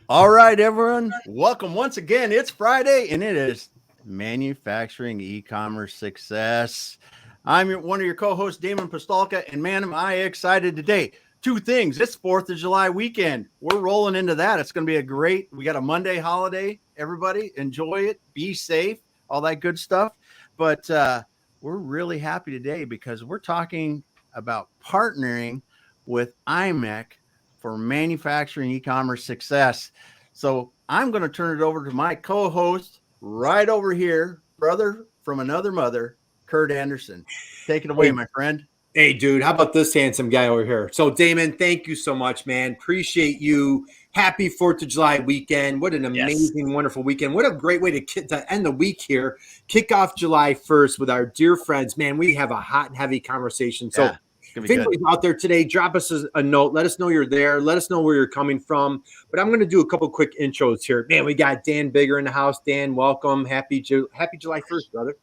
All right, everyone. Welcome once again. It's Friday, and it is Manufacturing E-Commerce Success. I'm one of your co-hosts, Damon Pistolka, and man, am I excited today. Two things. It's 4th of July weekend. We're rolling into that. It's going to be we got a Monday holiday. Everybody enjoy it. Be safe, all that good stuff. But we're really happy today because we're talking about partnering with IMEC for manufacturing e-commerce success. So I'm going to turn it over to my co-host right over here, brother from another mother, Curt Anderson. Take it away, my friend. Hey, dude, how about this handsome guy over here? So, Damon, thank you so much, man. Appreciate you. Happy 4th of July weekend. What an amazing, wonderful weekend. What a great way to end the week here. Kick off July 1st with our dear friends. Man, we have a hot and heavy conversation. So, if anybody's out there today, drop us a note. Let us know you're there. Let us know where you're coming from. But I'm going to do a couple quick intros here. Man, we got Dan Bigger in the house. Dan, welcome. Happy July 1st, brother.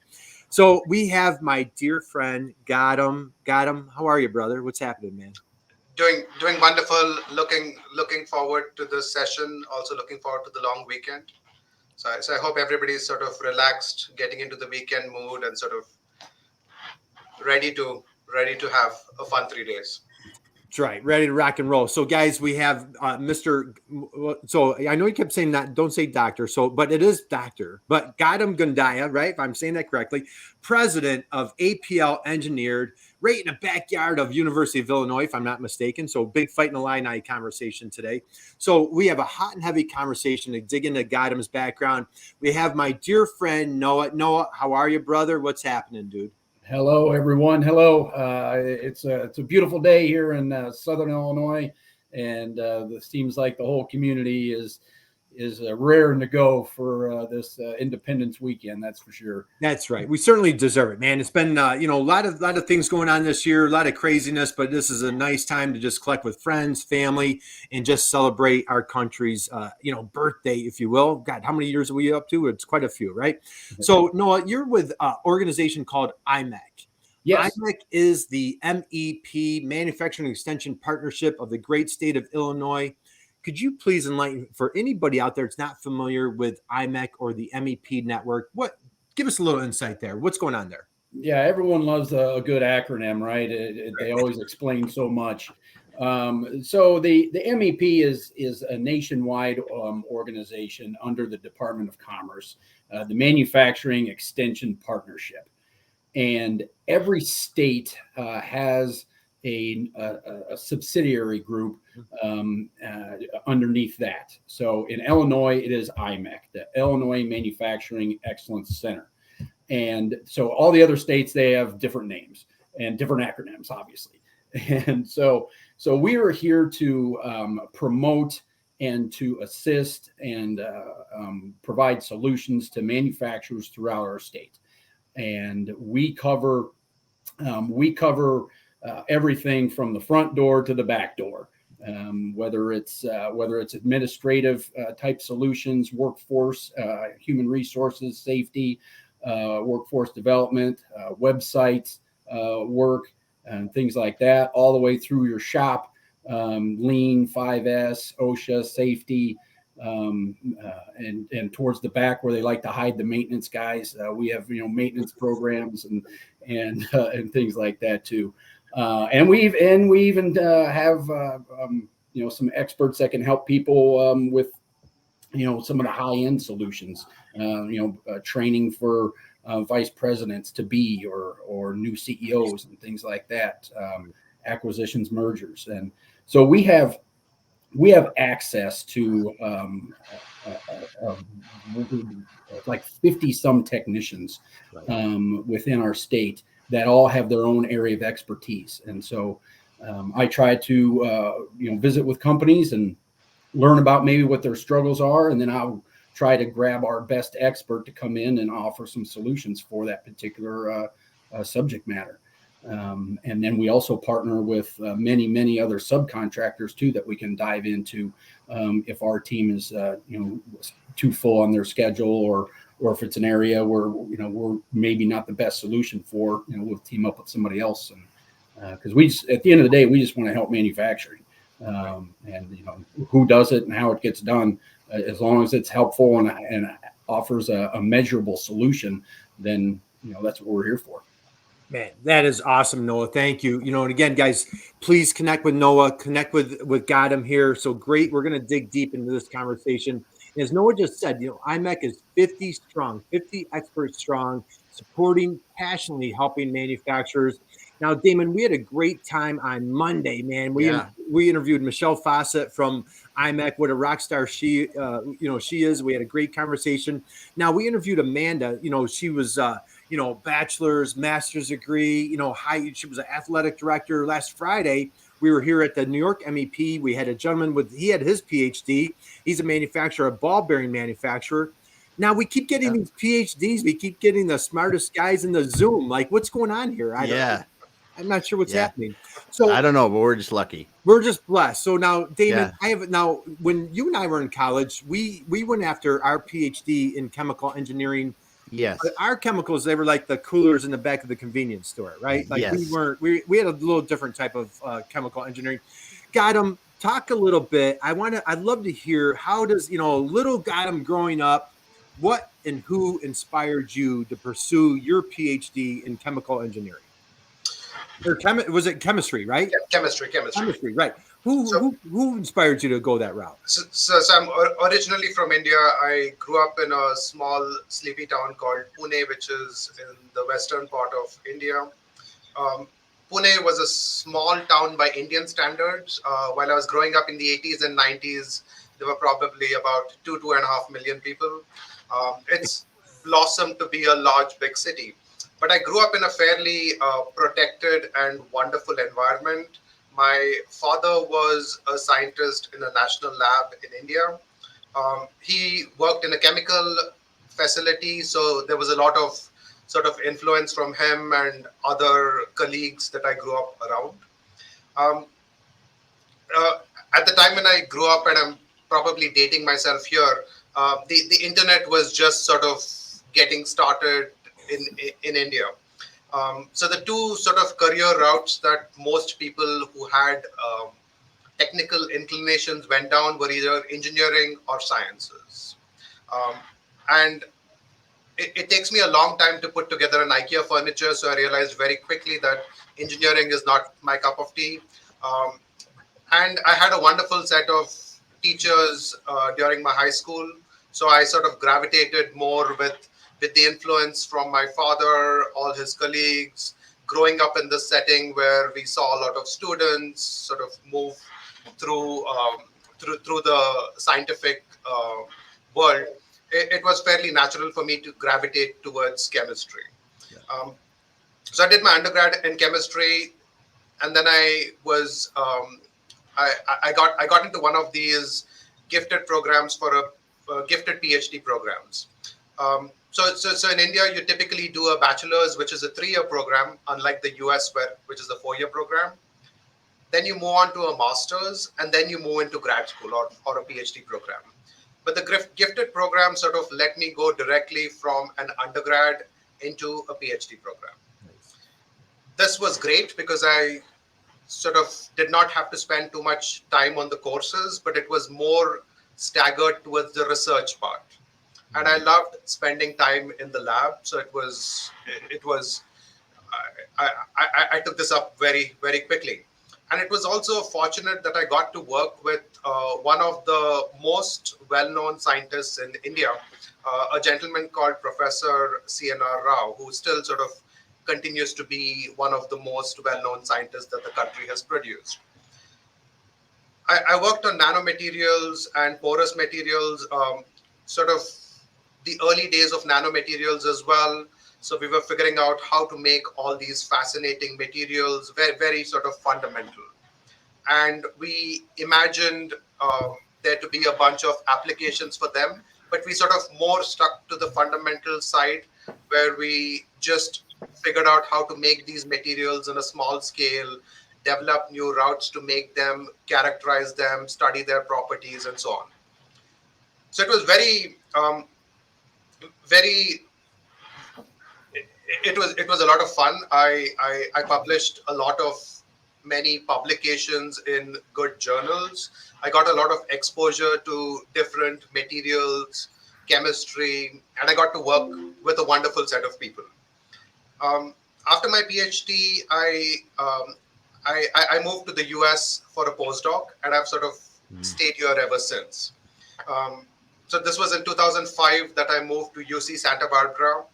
So we have my dear friend, Gautam. Gautam, how are you, brother? What's happening, man? Doing wonderful. Looking forward to this session. Also looking forward to the long weekend. So I hope everybody's sort of relaxed, getting into the weekend mood, and sort of ready to have a fun 3 days. That's right. Ready to rock and roll. So, guys, we have Mr. So I know you kept saying that. Don't say doctor. So, but it is doctor. But Gautam Gundaya, right? If I'm saying that correctly, president of APL Engineered, right in the backyard of University of Illinois, if I'm not mistaken. So, big Fighting Illini conversation today. So, we have a hot and heavy conversation to dig into Gautam's background. We have my dear friend Noah. Noah, how are you, brother? What's happening, dude? Hello, everyone. Hello. It's a beautiful day here in Southern Illinois, and it seems like the whole community is raring to go for this Independence weekend. That's for sure. That's right. We certainly deserve it, man. It's been a lot of things going on this year, a lot of craziness, but this is a nice time to just collect with friends, family, and just celebrate our country's birthday, if you will. God, how many years are we up to? It's quite a few, right? So Noah, you're with an organization called IMEC. Yes. IMEC is the MEP, Manufacturing Extension Partnership of the great state of Illinois. Could you please enlighten, for anybody out there that's not familiar with IMEC or the MEP network, give us a little insight there. What's going on there? Yeah, everyone loves a good acronym, right? They always explain so much. So the MEP is a nationwide organization under the Department of Commerce, the Manufacturing Extension Partnership. And every state has a subsidiary group underneath that. So in Illinois, it is IMEC, the Illinois Manufacturing Excellence Center. And so all the other states, they have different names and different acronyms, obviously. And so we are here to promote and to assist and provide solutions to manufacturers throughout our state. And we cover everything from the front door to the back door, whether it's administrative type solutions, workforce, human resources, safety, workforce development, websites, work, and things like that, all the way through your shop, Lean, 5S, OSHA, safety, and towards the back where they like to hide the maintenance guys. We have maintenance programs and things like that too. And we even have some experts that can help people with some of the high end solutions. Training for vice presidents to be or new CEOs and things like that. Acquisitions, mergers, and so we have access to like 50 some technicians within our state that all have their own area of expertise. And so I try to, visit with companies and learn about maybe what their struggles are. And then I'll try to grab our best expert to come in and offer some solutions for that particular subject matter. And then we also partner with many, many other subcontractors too, that we can dive into if our team is, too full on their schedule or if it's an area where, we're maybe not the best solution for, we'll team up with somebody else. And because at the end of the day, we just want to help manufacturing and, who does it and how it gets done. as long as it's helpful and offers a measurable solution, then that's what we're here for. Man, that is awesome, Noah. Thank you. And again, guys, please connect with Noah, connect with Gotham here. So great. We're going to dig deep into this conversation. As Noah just said, IMEC is 50 strong, 50 experts strong, supporting, passionately helping manufacturers. Now, Damon, we had a great time on Monday, man. We interviewed Michelle Fawcett from IMEC. What a rock star she is. We had a great conversation. Now, we interviewed Amanda. She was bachelor's, master's degree, she was an athletic director. Last Friday, we were here at the New York MEP. We had a gentleman he had his PhD. He's a manufacturer, a ball bearing manufacturer. Now we keep getting these PhDs. We keep getting the smartest guys in the Zoom. Like, what's going on here? I'm not sure what's happening. So I don't know, but we're just lucky. We're just blessed. So now, Damon, when you and I were in college, we went after our PhD in chemical engineering. Yes. But our chemicals, they were like the coolers in the back of the convenience store, right? Like we had a little different type of chemical engineering. Gotham, talk a little bit. I'd love to hear, how does, little Gotham growing up, what and who inspired you to pursue your PhD in chemical engineering? Or was it chemistry, right? Yeah, chemistry, right. Who inspired you to go that route? So I'm originally from India. I grew up in a small sleepy town called Pune, which is in the western part of India. Pune was a small town by Indian standards. While I was growing up in the 80s and 90s, there were probably about 2.5 million people. It's blossomed to be a large, big city. But I grew up in a fairly protected and wonderful environment. My father was a scientist in a national lab in India. He worked in a chemical facility, so there was a lot of sort of influence from him and other colleagues that I grew up around. At the time when I grew up, and I'm probably dating myself here, the internet was just sort of getting started in India. So the two sort of career routes that most people who had technical inclinations went down were either engineering or sciences. And it takes me a long time to put together an IKEA furniture, so I realized very quickly that engineering is not my cup of tea. And I had a wonderful set of teachers during my high school, so I sort of gravitated more with the influence from my father, all his colleagues, growing up in this setting where we saw a lot of students sort of move through the scientific world. It was fairly natural for me to gravitate towards chemistry. So I did my undergrad in chemistry, and then I was I got into one of these gifted programs for a gifted PhD programs. So in India, you typically do a bachelor's, which is a 3-year program, unlike the US, which is a 4-year program. Then you move on to a master's, and then you move into grad school or a PhD program. But the gifted program sort of let me go directly from an undergrad into a PhD program. Nice. This was great because I sort of did not have to spend too much time on the courses, but it was more staggered towards the research part. And I loved spending time in the lab. So I took this up very, very quickly. And it was also fortunate that I got to work with one of the most well-known scientists in India, a gentleman called Professor C.N.R. Rao, who still sort of continues to be one of the most well-known scientists that the country has produced. I worked on nanomaterials and porous materials, sort of the early days of nanomaterials as well. So we were figuring out how to make all these fascinating materials, very, very sort of fundamental. And we imagined there to be a bunch of applications for them, but we sort of more stuck to the fundamental side where we just figured out how to make these materials on a small scale, develop new routes to make them, characterize them, study their properties, and so on. So it was it was a lot of fun. I published a lot of many publications in good journals. I got a lot of exposure to different materials, chemistry, and I got to work with a wonderful set of people. After my PhD, I moved to the US for a postdoc, and I've sort of stayed here ever since. So this was in 2005 that I moved to UC Santa Barbara,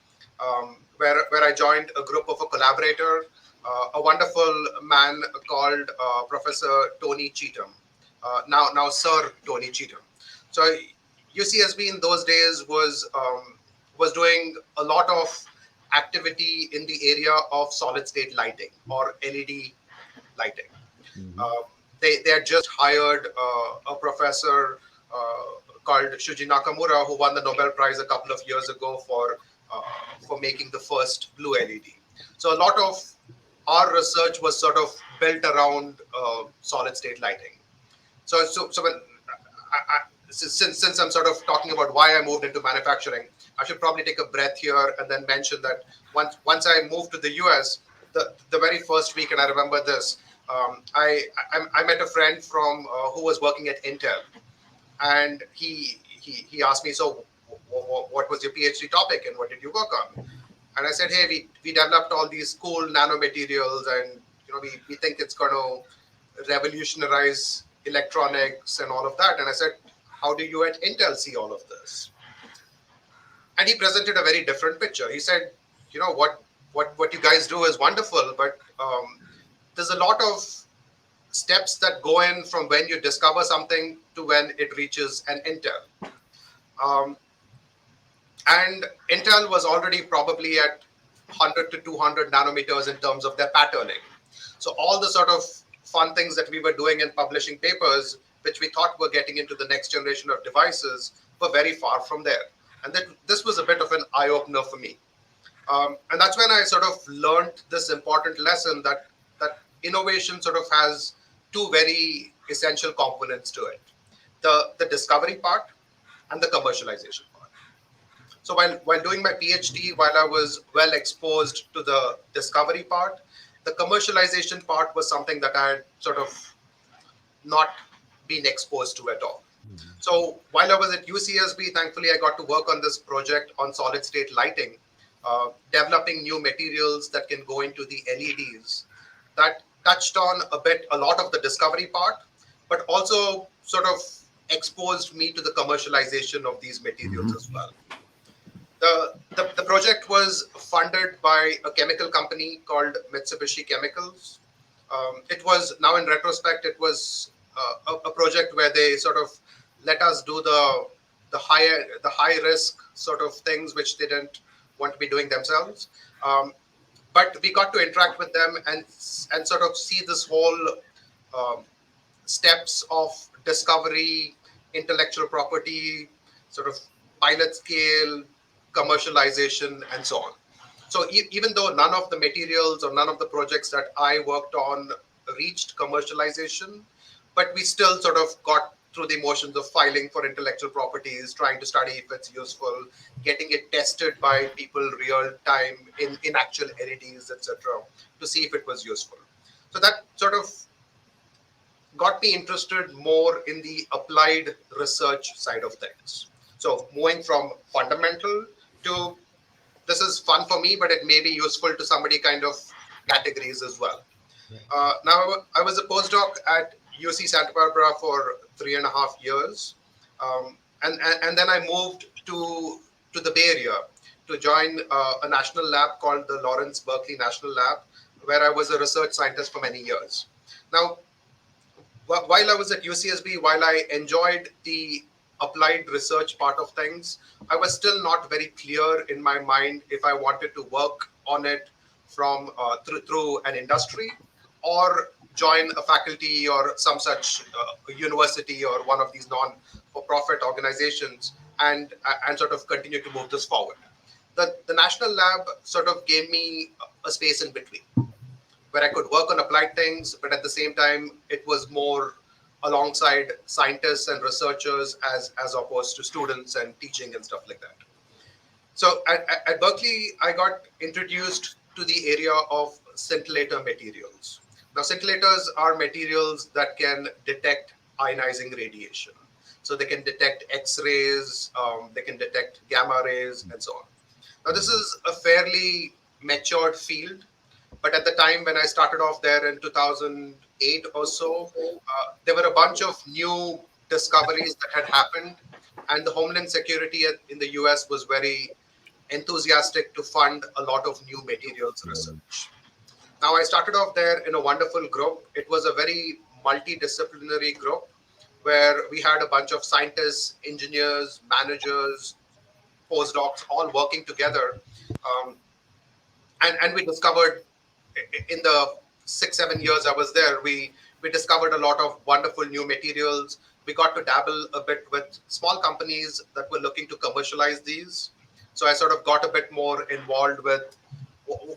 where I joined a group of a collaborator, a wonderful man called Professor Tony Cheatham, now Sir Tony Cheatham. So UCSB in those days was doing a lot of activity in the area of solid state lighting or LED lighting. They had just hired a professor called Shuji Nakamura, who won the Nobel Prize a couple of years ago for making the first blue LED. So a lot of our research was sort of built around solid state lighting. So when since I'm sort of talking about why I moved into manufacturing, I should probably take a breath here and then mention that once I moved to the US, the very first week, and I remember this, I met a friend from who was working at Intel, and he asked me, so what was your PhD topic and what did you work on? And I said, hey, we developed all these cool nanomaterials, and we think it's going to revolutionize electronics and all of that. And I said, how do you at Intel see all of this? And he presented a very different picture. He said, what you guys do is wonderful, but there's a lot of steps that go in from when you discover something to when it reaches an Intel. And Intel was already probably at 100 to 200 nanometers in terms of their patterning. So all the sort of fun things that we were doing and publishing papers, which we thought were getting into the next generation of devices, were very far from there. And this was a bit of an eye-opener for me. And that's when I sort of learned this important lesson that innovation sort of has two very essential components to it. The discovery part and the commercialization part. So while doing my PhD, while I was well exposed to the discovery part, the commercialization part was something that I had sort of not been exposed to at all. So while I was at UCSB, thankfully, I got to work on this project on solid state lighting, developing new materials that can go into the LEDs. That touched on a lot of the discovery part, but also sort of exposed me to the commercialization of these materials as well. The project was funded by a chemical company called Mitsubishi Chemicals. It was, now in retrospect, it was a project where they sort of let us do the high risk sort of things which they didn't want to be doing themselves. But we got to interact with them and sort of see this whole steps of discovery, intellectual property, sort of pilot scale, commercialization, and so on. So even though none of the materials or none of the projects that I worked on reached commercialization, but we still sort of got through the motions of filing for intellectual properties, trying to study if it's useful, getting it tested by people real time in actual LEDs, etc., to see if it was useful. So that sort of got me interested more in the applied research side of things. So moving from fundamental to this is fun for me, but it may be useful to somebody kind of categories as well. Now, I was a postdoc at UC Santa Barbara for 3.5 years. And then I moved to the Bay Area to join a national lab called the Lawrence Berkeley National Lab, where I was a research scientist for many years. Now, while I was at UCSB, while I enjoyed the applied research part of things, I was still not very clear in my mind if I wanted to work on it from through an industry or join a faculty or some such university or one of these non-for-profit organizations and sort of continue to move this forward. The national lab sort of gave me a space in between where I could work on applied things, but at the same time, it was more alongside scientists and researchers as opposed to students and teaching and stuff like that. So at Berkeley, I got introduced to the area of scintillator materials. Now, scintillators are materials that can detect ionizing radiation. So they can detect X-rays, they can detect gamma rays, and so on. Now, this is a fairly matured field, but at the time when I started off there in 2008 or so, there were a bunch of new discoveries that had happened, and the Homeland Security in the US was very enthusiastic to fund a lot of new materials research. Now, I started off there in a wonderful group. It was a very multidisciplinary group where we had a bunch of scientists, engineers, managers, postdocs, all working together. Um, and we discovered in the 6-7 years I was there, we discovered a lot of wonderful new materials. We got to dabble a bit with small companies that were looking to commercialize these. So I sort of got a bit more involved with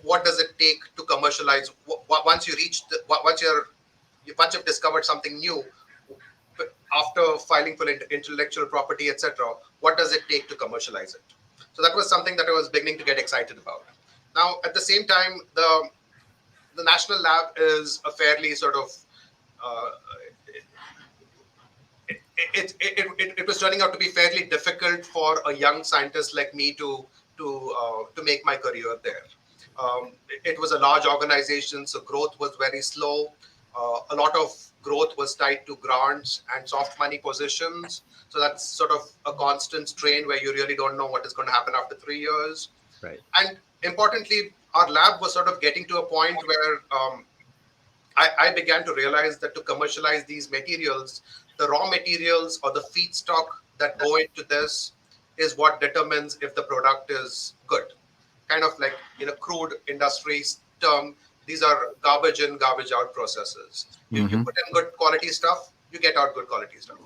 what does it take to commercialize. Once you've discovered something new, after filing for intellectual property, etc., what does it take to commercialize it? So that was something that I was beginning to get excited about. Now, at the same time, the national lab is a fairly sort of it was turning out to be fairly difficult for a young scientist like me to make my career there. It was a large organization, so growth was very slow. A lot of growth was tied to grants and soft money positions. So that's sort of a constant strain where you really don't know what is going to happen after 3 years. Right. And importantly, our lab was sort of getting to a point where I began to realize that to commercialize these materials, the raw materials or the feedstock that go into this is what determines if the product is good. Kind of like in a crude industry term, these are garbage in, garbage out processes. You put in good quality stuff, you get out good quality stuff.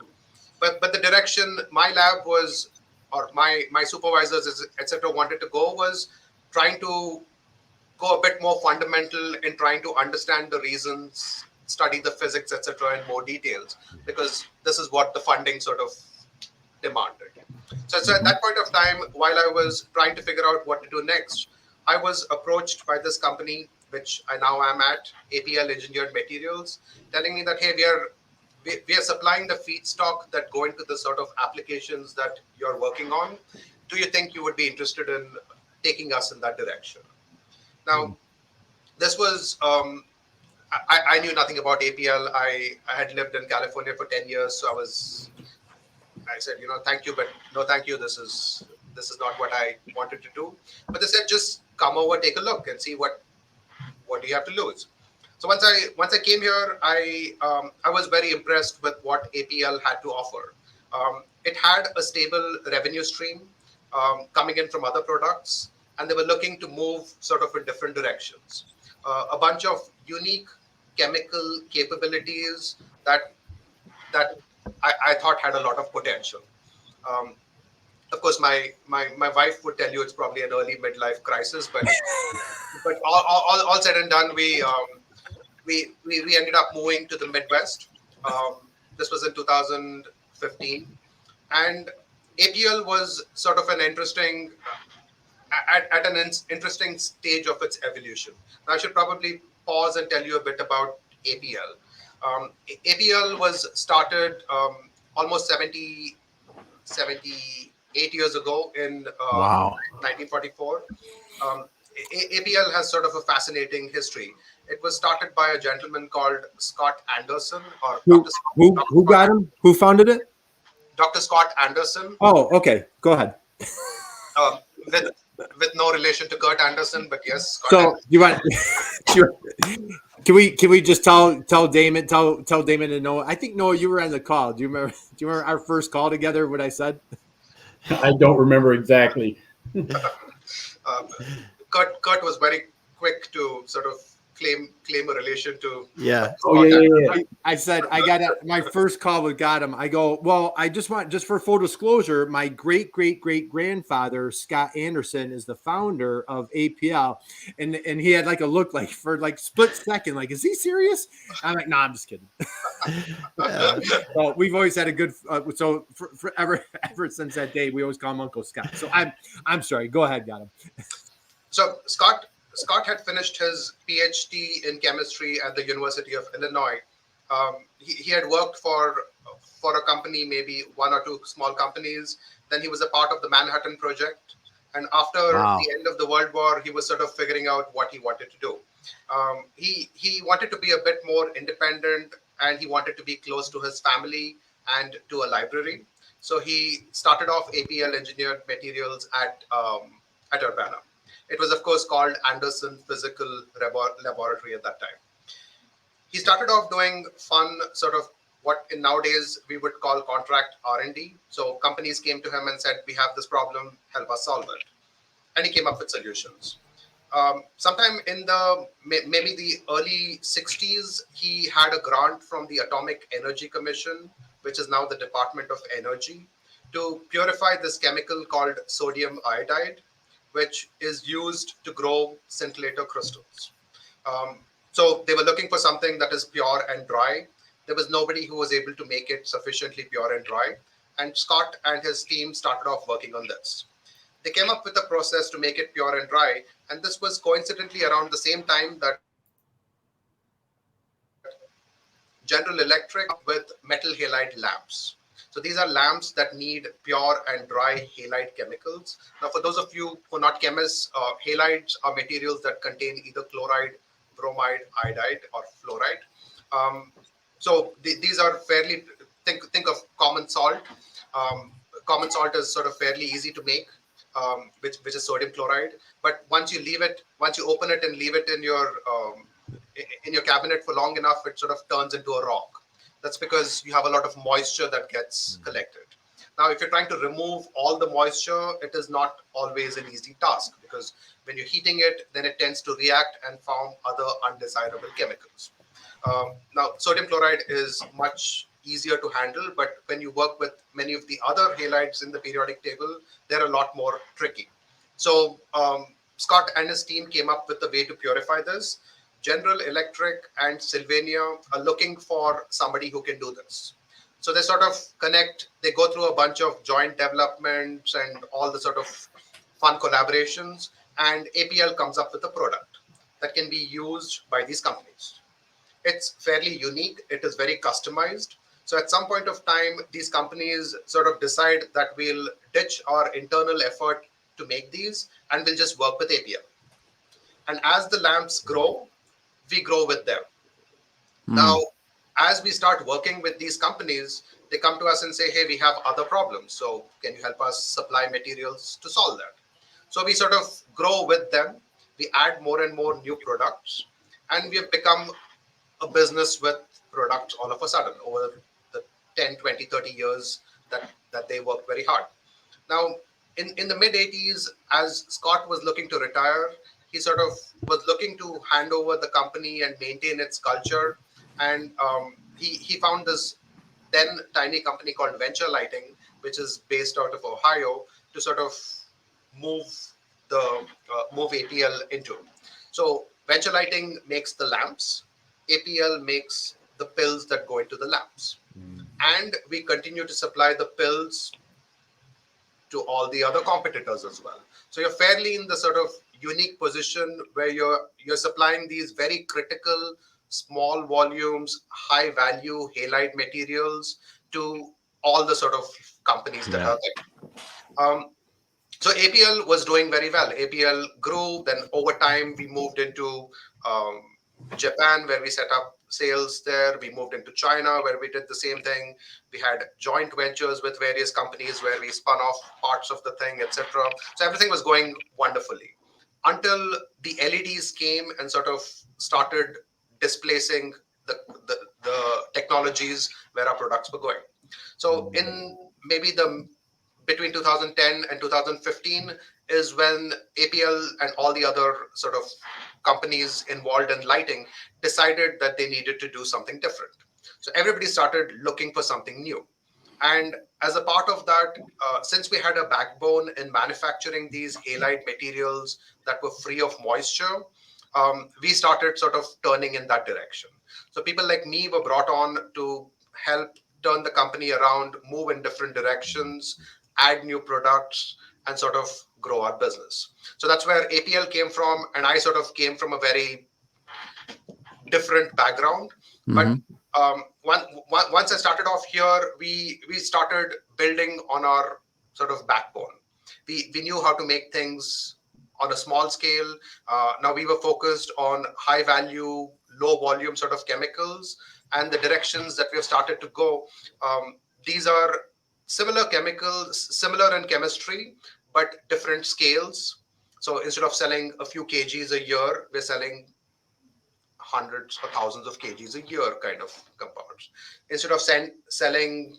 But the direction my lab was, or my supervisors, etc., wanted to go was trying to go a bit more fundamental in trying to understand the reasons, study the physics, etc., in more details, because this is what the funding sort of demanded. So at that point of time, while I was trying to figure out what to do next, I was approached by this company, which I now am at, APL Engineered Materials, telling me that, hey, we are supplying the feedstock that go into the sort of applications that you're working on. Do you think you would be interested in taking us in that direction? Now, this was, I knew nothing about APL. I had lived in California for 10 years. So I said, thank you, but no, thank you. This is not what I wanted to do. But they said, just come over, take a look and see what do you have to lose. So once I came here, I was very impressed with what APL had to offer. It had a stable revenue stream coming in from other products, and they were looking to move sort of in different directions. A bunch of unique chemical capabilities that I thought had a lot of potential. Of course, my wife would tell you it's probably an early midlife crisis, but all said and done, we ended up moving to the Midwest. This was in 2015, and APL was sort of an interesting at an interesting stage of its evolution. Now, I should probably pause and tell you a bit about APL. APL was started almost 78 years ago in 1944. APL has sort of a fascinating history. It was started by a gentleman called Scott Anderson. Or who got him? Who founded it? Dr. Scott Anderson. Oh, okay. Go ahead. With no relation to Curt Anderson, but yes. Scott So Anderson. you want? Can we just tell Damon to know? I think Noah, you were on the call. Do you remember our first call together? What I said? I don't remember exactly. Curt was very quick to sort of claim a relation to. Yeah. Oh yeah. I said I got my first call with him. I go, well, I just for full disclosure, my great grandfather Scott Anderson is the founder of APL, and he had like a look like for like split second, like, is he serious? I'm like, nah, I'm just kidding. Well, we've always had a good so ever since that day we always call him Uncle Scott. So I'm sorry. Go ahead, got him. So Scott Scott had finished his PhD in chemistry at the University of Illinois. He had worked for a company, maybe one or two small companies. Then he was a part of the Manhattan Project. And after the end of the World War, he was sort of figuring out what he wanted to do. He wanted to be a bit more independent, and he wanted to be close to his family and to a library. So he started off APL Engineered Materials at Urbana. It was, of course, called Anderson Physical Laboratory at that time. He started off doing fun sort of what in nowadays we would call contract R&D. So companies came to him and said, we have this problem, help us solve it. And he came up with solutions. Sometime in maybe the early 60s, he had a grant from the Atomic Energy Commission, which is now the Department of Energy, to purify this chemical called sodium iodide, which is used to grow scintillator crystals. So they were looking for something that is pure and dry. There was nobody who was able to make it sufficiently pure and dry. And Scott and his team started off working on this. They came up with a process to make it pure and dry. And this was coincidentally around the same time that General Electric with metal halide lamps. So these are lamps that need pure and dry halide chemicals. Now, for those of you who are not chemists, halides are materials that contain either chloride, bromide, iodide, or fluoride. So these are fairly, think of common salt. Common salt is sort of fairly easy to make, which is sodium chloride. But once you open it and leave it in your cabinet for long enough, it sort of turns into a rock. That's because you have a lot of moisture that gets collected. Now, if you're trying to remove all the moisture, it is not always an easy task, because when you're heating it, then it tends to react and form other undesirable chemicals. Now, sodium chloride is much easier to handle, but when you work with many of the other halides in the periodic table, they're a lot more tricky. So Scott and his team came up with a way to purify this. General Electric and Sylvania are looking for somebody who can do this. So they sort of connect, they go through a bunch of joint developments and all the sort of fun collaborations, and APL comes up with a product that can be used by these companies. It's fairly unique. It is very customized. So at some point of time, these companies sort of decide that we'll ditch our internal effort to make these, and we'll just work with APL. And as the lamps grow, we grow with them. Now, as we start working with these companies, they come to us and say, hey, we have other problems. So can you help us supply materials to solve that? So we sort of grow with them. We add more and more new products, and we have become a business with products all of a sudden over the 10, 20, 30 years that they work very hard. Now, in the mid-80s, as Scott was looking to retire, he sort of was looking to hand over the company and maintain its culture. And he found this then tiny company called Venture Lighting, which is based out of Ohio, to sort of move APL into. So Venture Lighting makes the lamps. APL makes the pills that go into the lamps. And we continue to supply the pills to all the other competitors as well. So you're fairly in the sort of unique position where you're supplying these very critical, small volumes, high value halide materials to all the sort of companies that are there. So APL was doing very well. APL grew. Then over time, we moved into Japan, where we set up sales there. We moved into China, where we did the same thing. We had joint ventures with various companies where we spun off parts of the thing, etc. So everything was going wonderfully until the LEDs came and sort of started displacing the technologies where our products were going. So in maybe between 2010 and 2015 is when APL and all the other sort of companies involved in lighting decided that they needed to do something different. So everybody started looking for something new. And as a part of that, since we had a backbone in manufacturing these halide materials that were free of moisture, we started sort of turning in that direction. So people like me were brought on to help turn the company around, move in different directions, add new products, and sort of grow our business. So that's where APL came from, and I sort of came from a very different background. Mm-hmm. But once I started off here, we started building on our sort of backbone. We knew how to make things on a small scale. Now we were focused on high value, low volume sort of chemicals, and the directions that we have started to go. These are similar chemicals, similar in chemistry, but different scales. So instead of selling a few kgs a year, we're selling hundreds or thousands of kgs a year kind of compounds. Instead of selling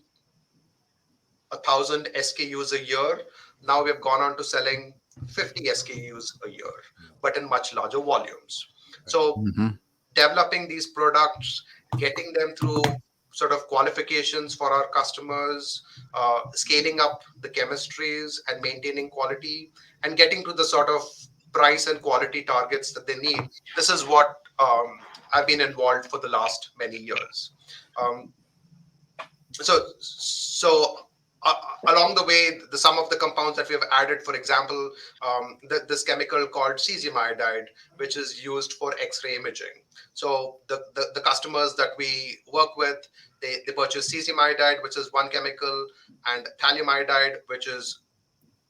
1,000 SKUs a year, now we have gone on to selling 50 SKUs a year, but in much larger volumes. So developing these products, getting them through sort of qualifications for our customers, scaling up the chemistries and maintaining quality, and getting to the sort of price and quality targets that they need. This is what I've been involved for the last many years. Along the way, some of the compounds that we have added, for example, this chemical called cesium iodide, which is used for X-ray imaging. So the customers that we work with, they purchase cesium iodide, which is one chemical, and thallium iodide, which is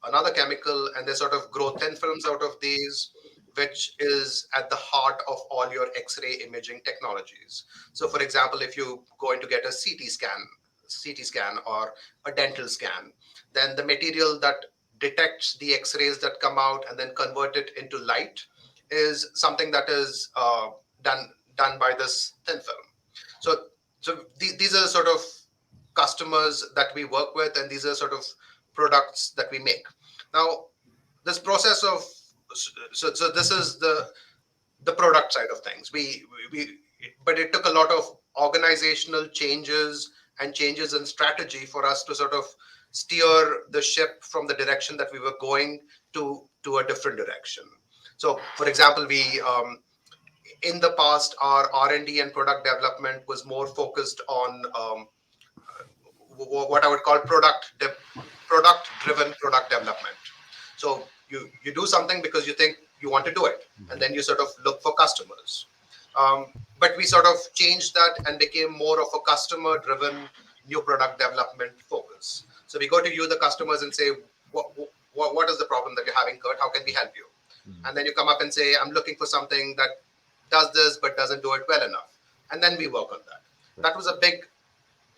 another chemical, and they sort of grow thin films out of these, which is at the heart of all your X-ray imaging technologies. So for example, if you're going to get a CT scan or a dental scan, then the material that detects the X-rays that come out and then convert it into light is something that is done by this thin film. So these are sort of customers that we work with, and these are sort of products that we make. Now, this process of so this is the product side of things. But it took a lot of organizational changes and changes in strategy for us to sort of steer the ship from the direction that we were going to a different direction. So, for example, we in the past, our R&D and product development was more focused on what I would call product-driven product development. So you do something because you think you want to do it, and then you sort of look for customers. But we sort of changed that and became more of a customer-driven new product development focus. So we go to you, the customers, and say, what is the problem that you're having, Curt? How can we help you? And then you come up and say, I'm looking for something that does this but doesn't do it well enough. And then we work on that. That was a big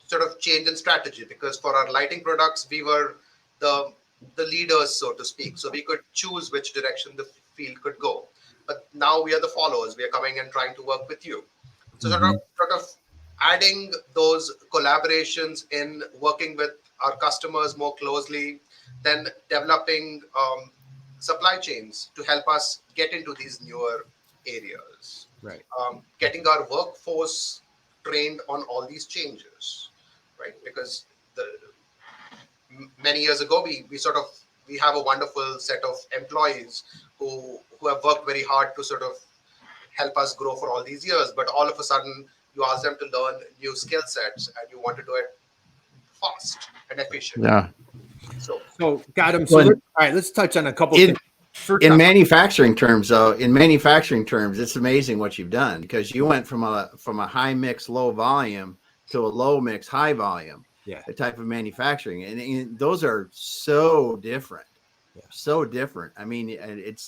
sort of change in strategy, because for our lighting products, we were the leaders, so to speak. So we could choose which direction the field could go. But now we are the followers. We are coming and trying to work with you. So sort of adding those collaborations in working with our customers more closely, then developing supply chains to help us get into these newer areas. Right. Getting our workforce trained on all these changes, right? Because many years ago, we have a wonderful set of employees who have worked very hard to sort of help us grow for all these years. But all of a sudden, you ask them to learn new skill sets, and you want to do it fast and efficient. Yeah. So got him. So all right, let's touch on a couple things. In manufacturing terms, though, it's amazing what you've done, because you went from a high mix, low volume to a low mix, high volume. Yeah. The type of manufacturing, and those are so different. Yeah. So different. I mean, and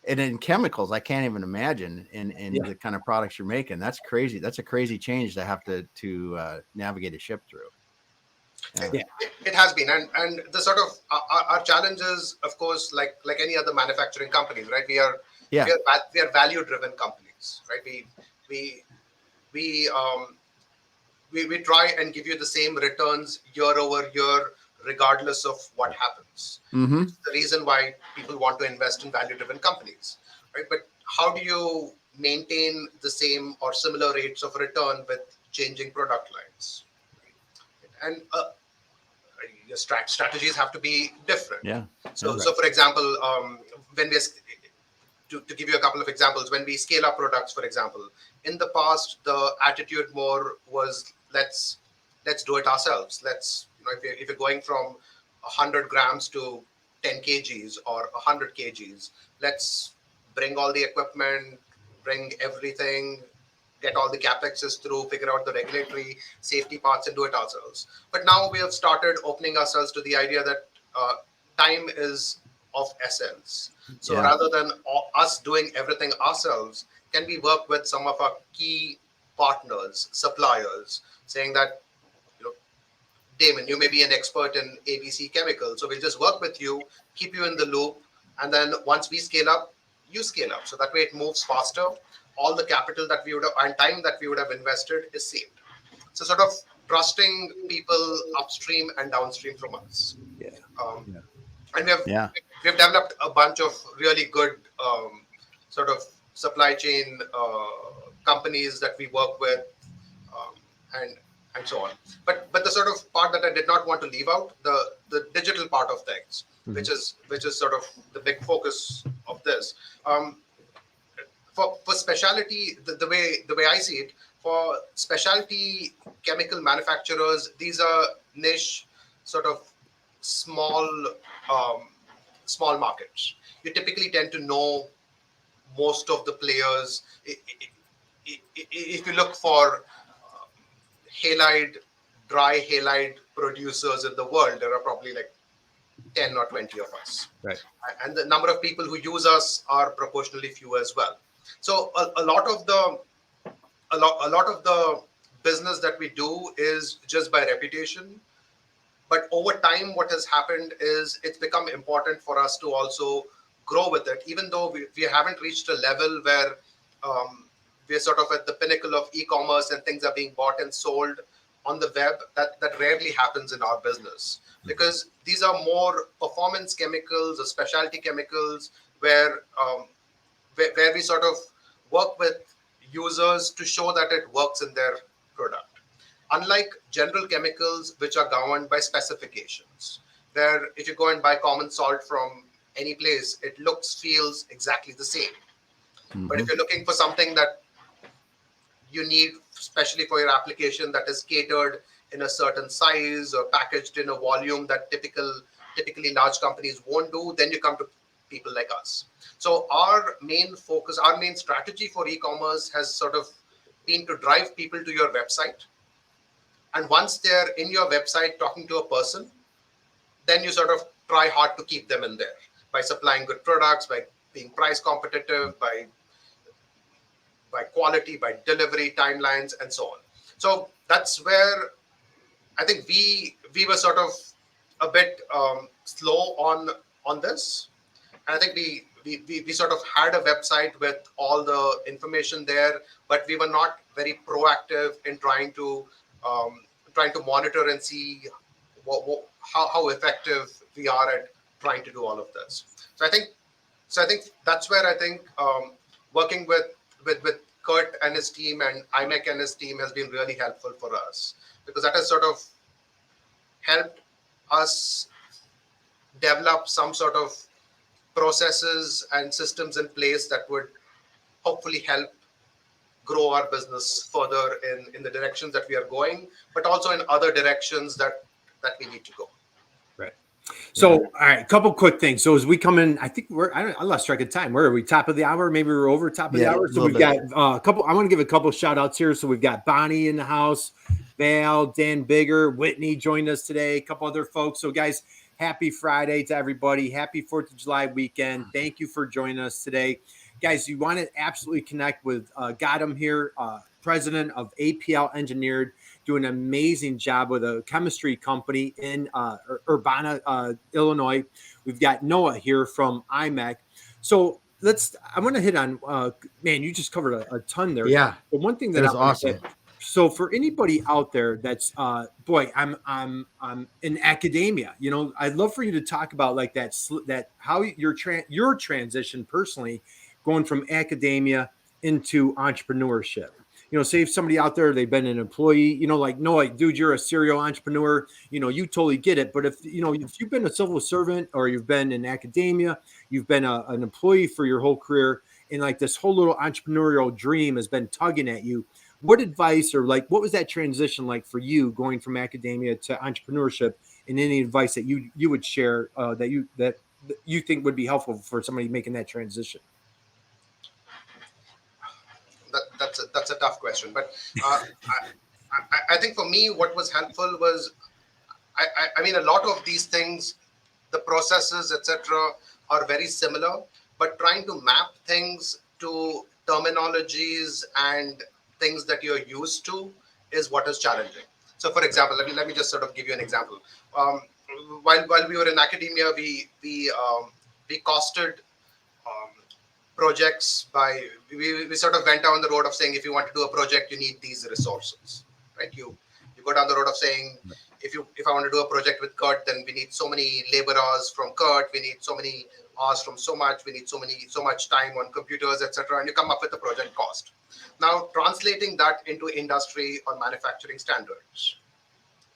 in chemicals, I can't even imagine in the kind of products you're making. That's crazy. That's a crazy change to have to navigate a ship through. Yeah. It has been, and the sort of our challenges, of course, like any other manufacturing companies, right? We are value driven companies, right? We try and give you the same returns year over year, regardless of what happens. Mm-hmm. It's the reason why people want to invest in value driven companies, right? But how do you maintain the same or similar rates of return with changing product lines? And your strategies have to be different. Yeah. So for example, when we to give you a couple of examples, when we scale up products, for example, in the past, the attitude more was let's do it ourselves. If you're going from 100 grams to 10 kgs or 100 kgs. Let's bring all the equipment, bring everything, get all the capexes through, figure out the regulatory safety parts and do it ourselves. But now we have started opening ourselves to the idea that time is of essence. So rather than us doing everything ourselves, can we work with some of our key partners, suppliers, saying that, Damon, you may be an expert in ABC chemicals, so we'll just work with you, keep you in the loop, and then once we scale up, you scale up. So that way it moves faster. All the capital that we would have and time that we would have invested is saved. So sort of trusting people upstream and downstream from us. And we've developed a bunch of really good sort of supply chain companies that we work with, and so on. But the sort of part that I did not want to leave out, the digital part of things, which is sort of the big focus of this. For specialty, the way I see it, for specialty chemical manufacturers, these are niche, sort of small markets. You typically tend to know most of the players. If you look for dry halide producers in the world, there are probably like 10 or 20 of us. Right. And the number of people who use us are proportionally few as well. So a lot of the business that we do is just by reputation. But over time, what has happened is it's become important for us to also grow with it, even though we haven't reached a level where we're sort of at the pinnacle of e-commerce and things are being bought and sold on the web. That rarely happens in our business, because these are more performance chemicals or specialty chemicals where we sort of work with users to show that it works in their product. Unlike general chemicals, which are governed by specifications, where if you go and buy common salt from any place, it feels exactly the same. But if you're looking for something that you need, especially for your application, that is catered in a certain size or packaged in a volume that typically large companies won't do, then you come to people like us. So our main focus, our main strategy for e-commerce has sort of been to drive people to your website. And once they're in your website talking to a person, then you sort of try hard to keep them in there by supplying good products, by being price competitive, by quality, by delivery timelines, and so on. So that's where I think we were sort of a bit slow on this. And I think we sort of had a website with all the information there, but we were not very proactive in trying to monitor and see how effective we are at trying to do all of this. So I think that's where I think working with Curt and his team and IMEC and his team has been really helpful for us, because that has sort of helped us develop some sort of processes and systems in place that would hopefully help grow our business further in the directions that we are going, but also in other directions that we need to go. Right. So, all right, a couple quick things. So as we come in, I think I lost track of time. Where are we? Top of the hour? Maybe we're over top of the hour. So we've got a couple. I want to give a couple shout outs here. So we've got Bonnie in the house, Val, Dan Bigger, Whitney joined us today, a couple other folks. So guys, happy Friday to everybody. Happy 4th of July weekend. Thank you for joining us today. Guys, you want to absolutely connect with Gautam here, president of APL Engineered, doing an amazing job with a chemistry company in Urbana, Illinois. We've got Noah here from IMEC. So I want to hit on, man, you just covered a ton there. Yeah. But one thing that was awesome. So for anybody out there that's, I'm in academia, I'd love for you to talk about like that how your transition personally going from academia into entrepreneurship. Say if somebody out there, they've been an employee, like, no, like, dude, you're a serial entrepreneur, you totally get it. But if you've been a civil servant or you've been in academia, you've been an employee for your whole career, and like this whole little entrepreneurial dream has been tugging at you, what advice or like, what was that transition like for you going from academia to entrepreneurship, and any advice that you would share that you think would be helpful for somebody making that transition? That's a tough question, but I think for me, what was helpful was, I mean, a lot of these things, the processes, etc., are very similar, but trying to map things to terminologies and things that you're used to is what is challenging. So, for example, let me just sort of give you an example. While we were in academia, we costed um, projects by we sort of went down the road of saying, if you want to do a project, you need these resources, right? You go down the road of saying, if I want to do a project with Curt, then we need so many labor hours from Curt, we need so many hours from so much, we need so much time on computers, etc., and you come up with a project cost. Now translating that into industry or manufacturing standards,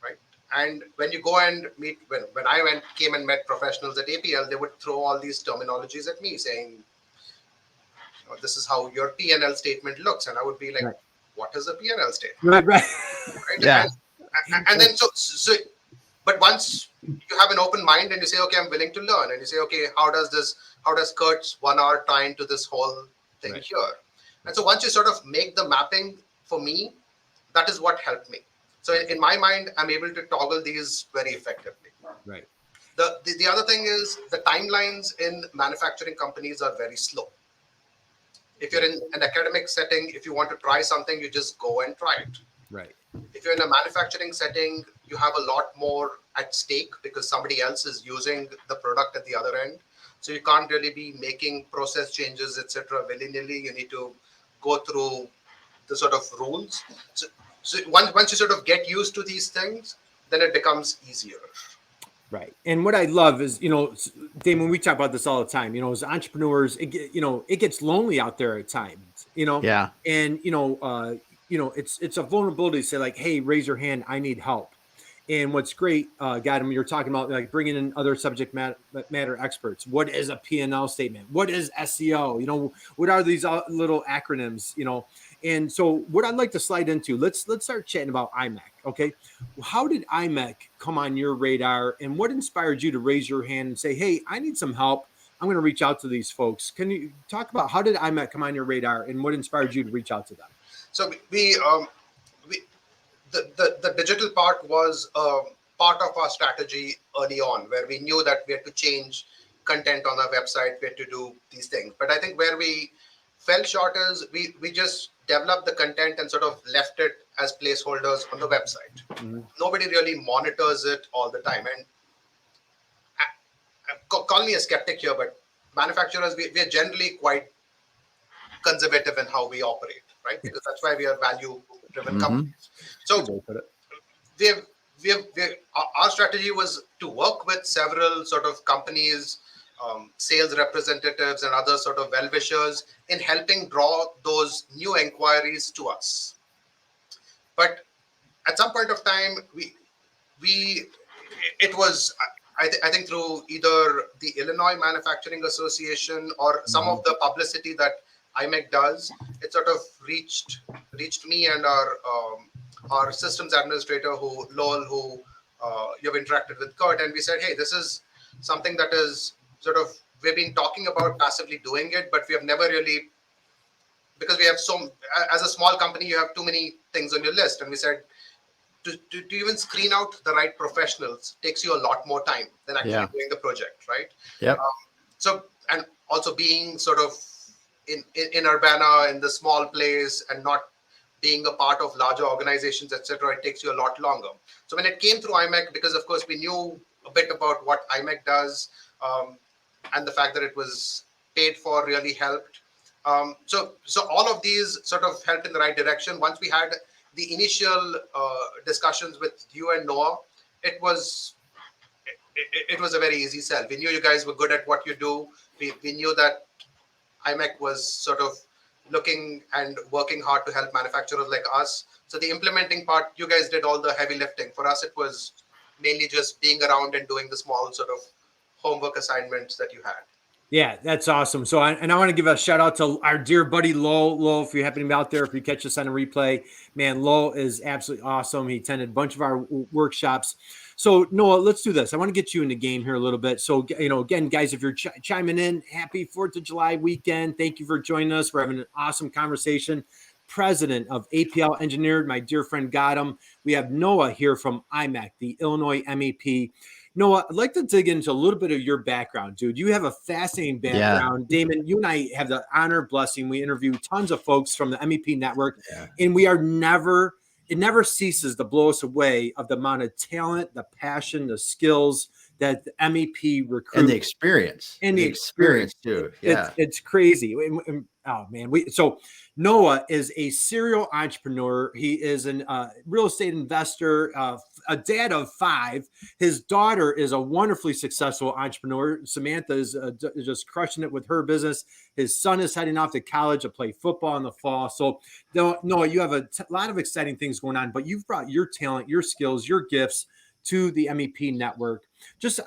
right? And when you go and meet, when I came and met professionals at APL, they would throw all these terminologies at me saying, this is how your P&L statement looks. And I would be like, right. What is a P&L statement? Right. Yeah. And then, so, but once you have an open mind and you say, okay, I'm willing to learn. And you say, okay, how does Curt's 1 hour tie into this whole thing here? And so once you sort of make the mapping, for me, that is what helped me. So in my mind, I'm able to toggle these very effectively. Right. The other thing is the timelines in manufacturing companies are very slow. If you're in an academic setting, if you want to try something, you just go and try it. Right. If you're in a manufacturing setting, you have a lot more at stake because somebody else is using the product at the other end. So you can't really be making process changes, etc., willy-nilly. You need to go through the sort of rules. So once you sort of get used to these things, then it becomes easier. Right. And what I love is, Damon, we talk about this all the time, as entrepreneurs, it gets lonely out there at times, Yeah. And, it's a vulnerability to say like, hey, raise your hand. I need help. And what's great, Gautam, you're talking about like bringing in other subject matter experts. What is a P&L statement? What is SEO? What are these little acronyms, And so what I'd like to slide into, let's start chatting about IMEC. Okay. How did IMEC come on your radar and what inspired you to raise your hand and say, hey, I need some help. I'm going to reach out to these folks. Can you talk about how did IMEC come on your radar and what inspired you to reach out to them? So the digital part was part of our strategy early on, where we knew that we had to change content on our website, we had to do these things. But I think where we fell short is we just developed the content and sort of left it as placeholders on the website. Mm-hmm. Nobody really monitors it all the time. And call me a skeptic here, but manufacturers, we are generally quite conservative in how we operate, right? Because that's why we are value-driven companies. So our strategy was to work with several sort of companies, sales representatives and other sort of well-wishers in helping draw those new inquiries to us. But at some point of time, it was, I think through either the Illinois Manufacturing Association or some of the publicity that IMEC does, it sort of reached me and our systems administrator, Lowell, who you've interacted with, Curt, and we said, hey, this is something that is sort of, we've been talking about passively doing it, but we have never really, because we have as a small company, you have too many things on your list. And we said, to even screen out the right professionals takes you a lot more time than actually doing the project, right? Yeah. So, and also being sort of in Urbana, in the small place, and not being a part of larger organizations, etc., it takes you a lot longer. So when it came through IMEC, because of course we knew a bit about what IMEC does, and the fact that it was paid for really helped. So all of these sort of helped in the right direction. Once we had the initial discussions with you and Noah, it was a very easy sell. We knew you guys were good at what you do. We knew that IMEC was sort of looking and working hard to help manufacturers like us. So the implementing part, you guys did all the heavy lifting. For us, it was mainly just being around and doing the small sort of homework assignments that you had. Yeah, that's awesome. So, I want to give a shout out to our dear buddy Lo. Lo, if you happen to be out there, if you catch us on a replay, man, Lo is absolutely awesome. He attended a bunch of our workshops. So, Noah, let's do this. I want to get you in the game here a little bit. So, again, guys, if you're chiming in, happy 4th of July weekend. Thank you for joining us. We're having an awesome conversation. President of APL Engineered, my dear friend Gotham. We have Noah here from IMEC, the Illinois MEP. Noah, I'd like to dig into a little bit of your background, dude. You have a fascinating background. Yeah. Damon, you and I have the honor, blessing. We interview tons of folks from the MEP network, and we are it never ceases to blow us away of the amount of talent, the passion, the skills that the MEP recruit. And the experience. And the experience too. Yeah. It's crazy. Oh, man. So Noah is a serial entrepreneur. He is a real estate investor, a dad of 5. His daughter is a wonderfully successful entrepreneur. Samantha is just crushing it with her business. His son is heading off to college to play football in the fall. So Noah, you have a lot of exciting things going on, but you've brought your talent, your skills, your gifts to the MEP network.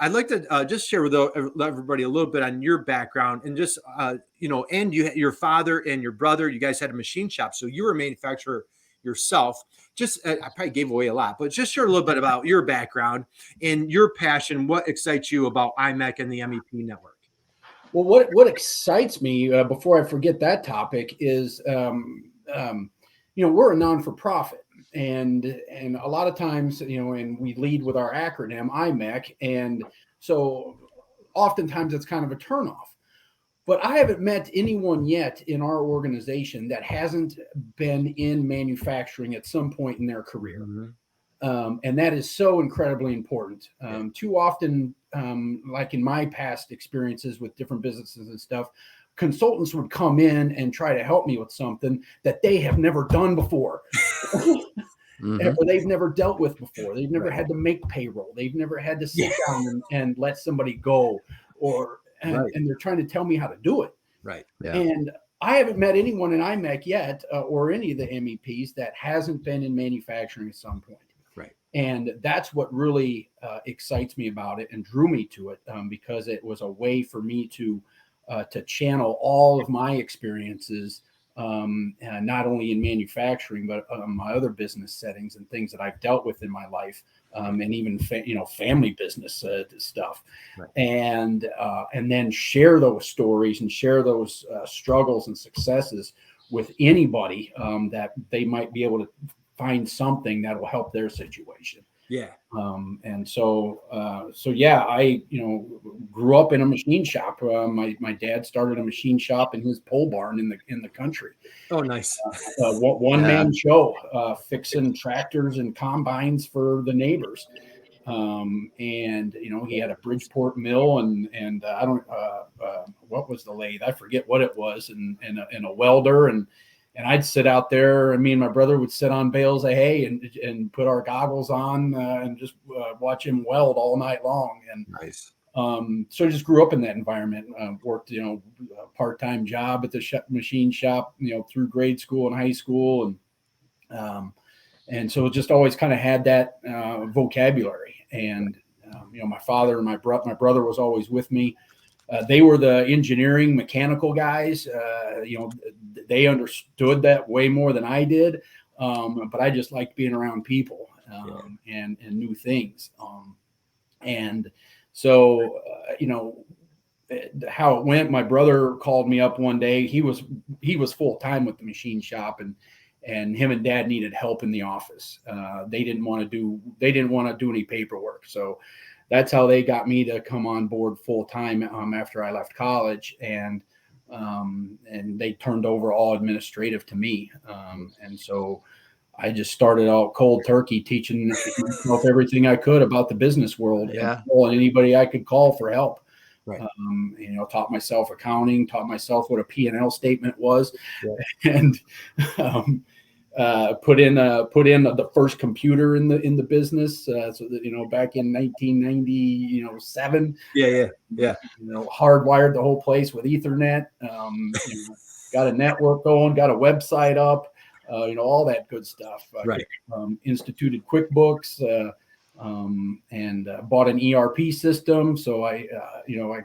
I'd like to just share with everybody a little bit on your background and just, and your father and your brother, you guys had a machine shop. So you were a manufacturer yourself. I probably gave away a lot, but just share a little bit about your background and your passion. What excites you about IMEC and the MEP network? Well, what excites me before I forget that topic is, we're a non-for-profit. And a lot of times, and we lead with our acronym IMEC. And so oftentimes it's kind of a turnoff. But I haven't met anyone yet in our organization that hasn't been in manufacturing at some point in their career. Mm-hmm. And that is so incredibly important. Too often, like in my past experiences with different businesses and stuff, consultants would come in and try to help me with something that they have never done before. Mm-hmm. Or they've never dealt with before. They've never had to make payroll. They've never had to sit down and let somebody go, and they're trying to tell me how to do it. Right. Yeah. And I haven't met anyone in IMEC yet, or any of the MEPs that hasn't been in manufacturing at some point. Right. And that's what really excites me about it and drew me to it, because it was a way for me to channel all of my experiences, not only in manufacturing, but my other business settings and things that I've dealt with in my life, and even family business stuff, right. And then share those stories and share those struggles and successes with anybody that they might be able to find something that will help their situation. Yeah. And so I, grew up in a machine shop. My dad started a machine shop in his pole barn in the country. Oh, nice. One man show, fixing tractors and combines for the neighbors. And he had a Bridgeport mill and I don't, what was the lathe? I forget what it was, and a welder, and I'd sit out there, and me and my brother would sit on bales of hay and put our goggles on and just watch him weld all night long. And nice. So I just grew up in that environment. Worked, a part-time job at the machine shop, through grade school and high school, and so just always kind of had that vocabulary. And my father and my brother was always with me. They were the engineering, mechanical guys. They understood that way more than I did. But I just liked being around people and new things. And so, how it went, my brother called me up one day. He was full time with the machine shop, and him and dad needed help in the office. They didn't want to do any paperwork. So that's how they got me to come on board full time after I left college, and they turned over all administrative to me. And so I just started out cold turkey, teaching myself everything I could about the business world, and anybody I could call for help. Right. Taught myself accounting, taught myself what a P&L statement was, and put in the first computer in the business. So that, back in 1997. Hardwired the whole place with Ethernet. Got a network going, got a website up. All that good stuff. Right. Instituted QuickBooks. and bought an ERP system. So I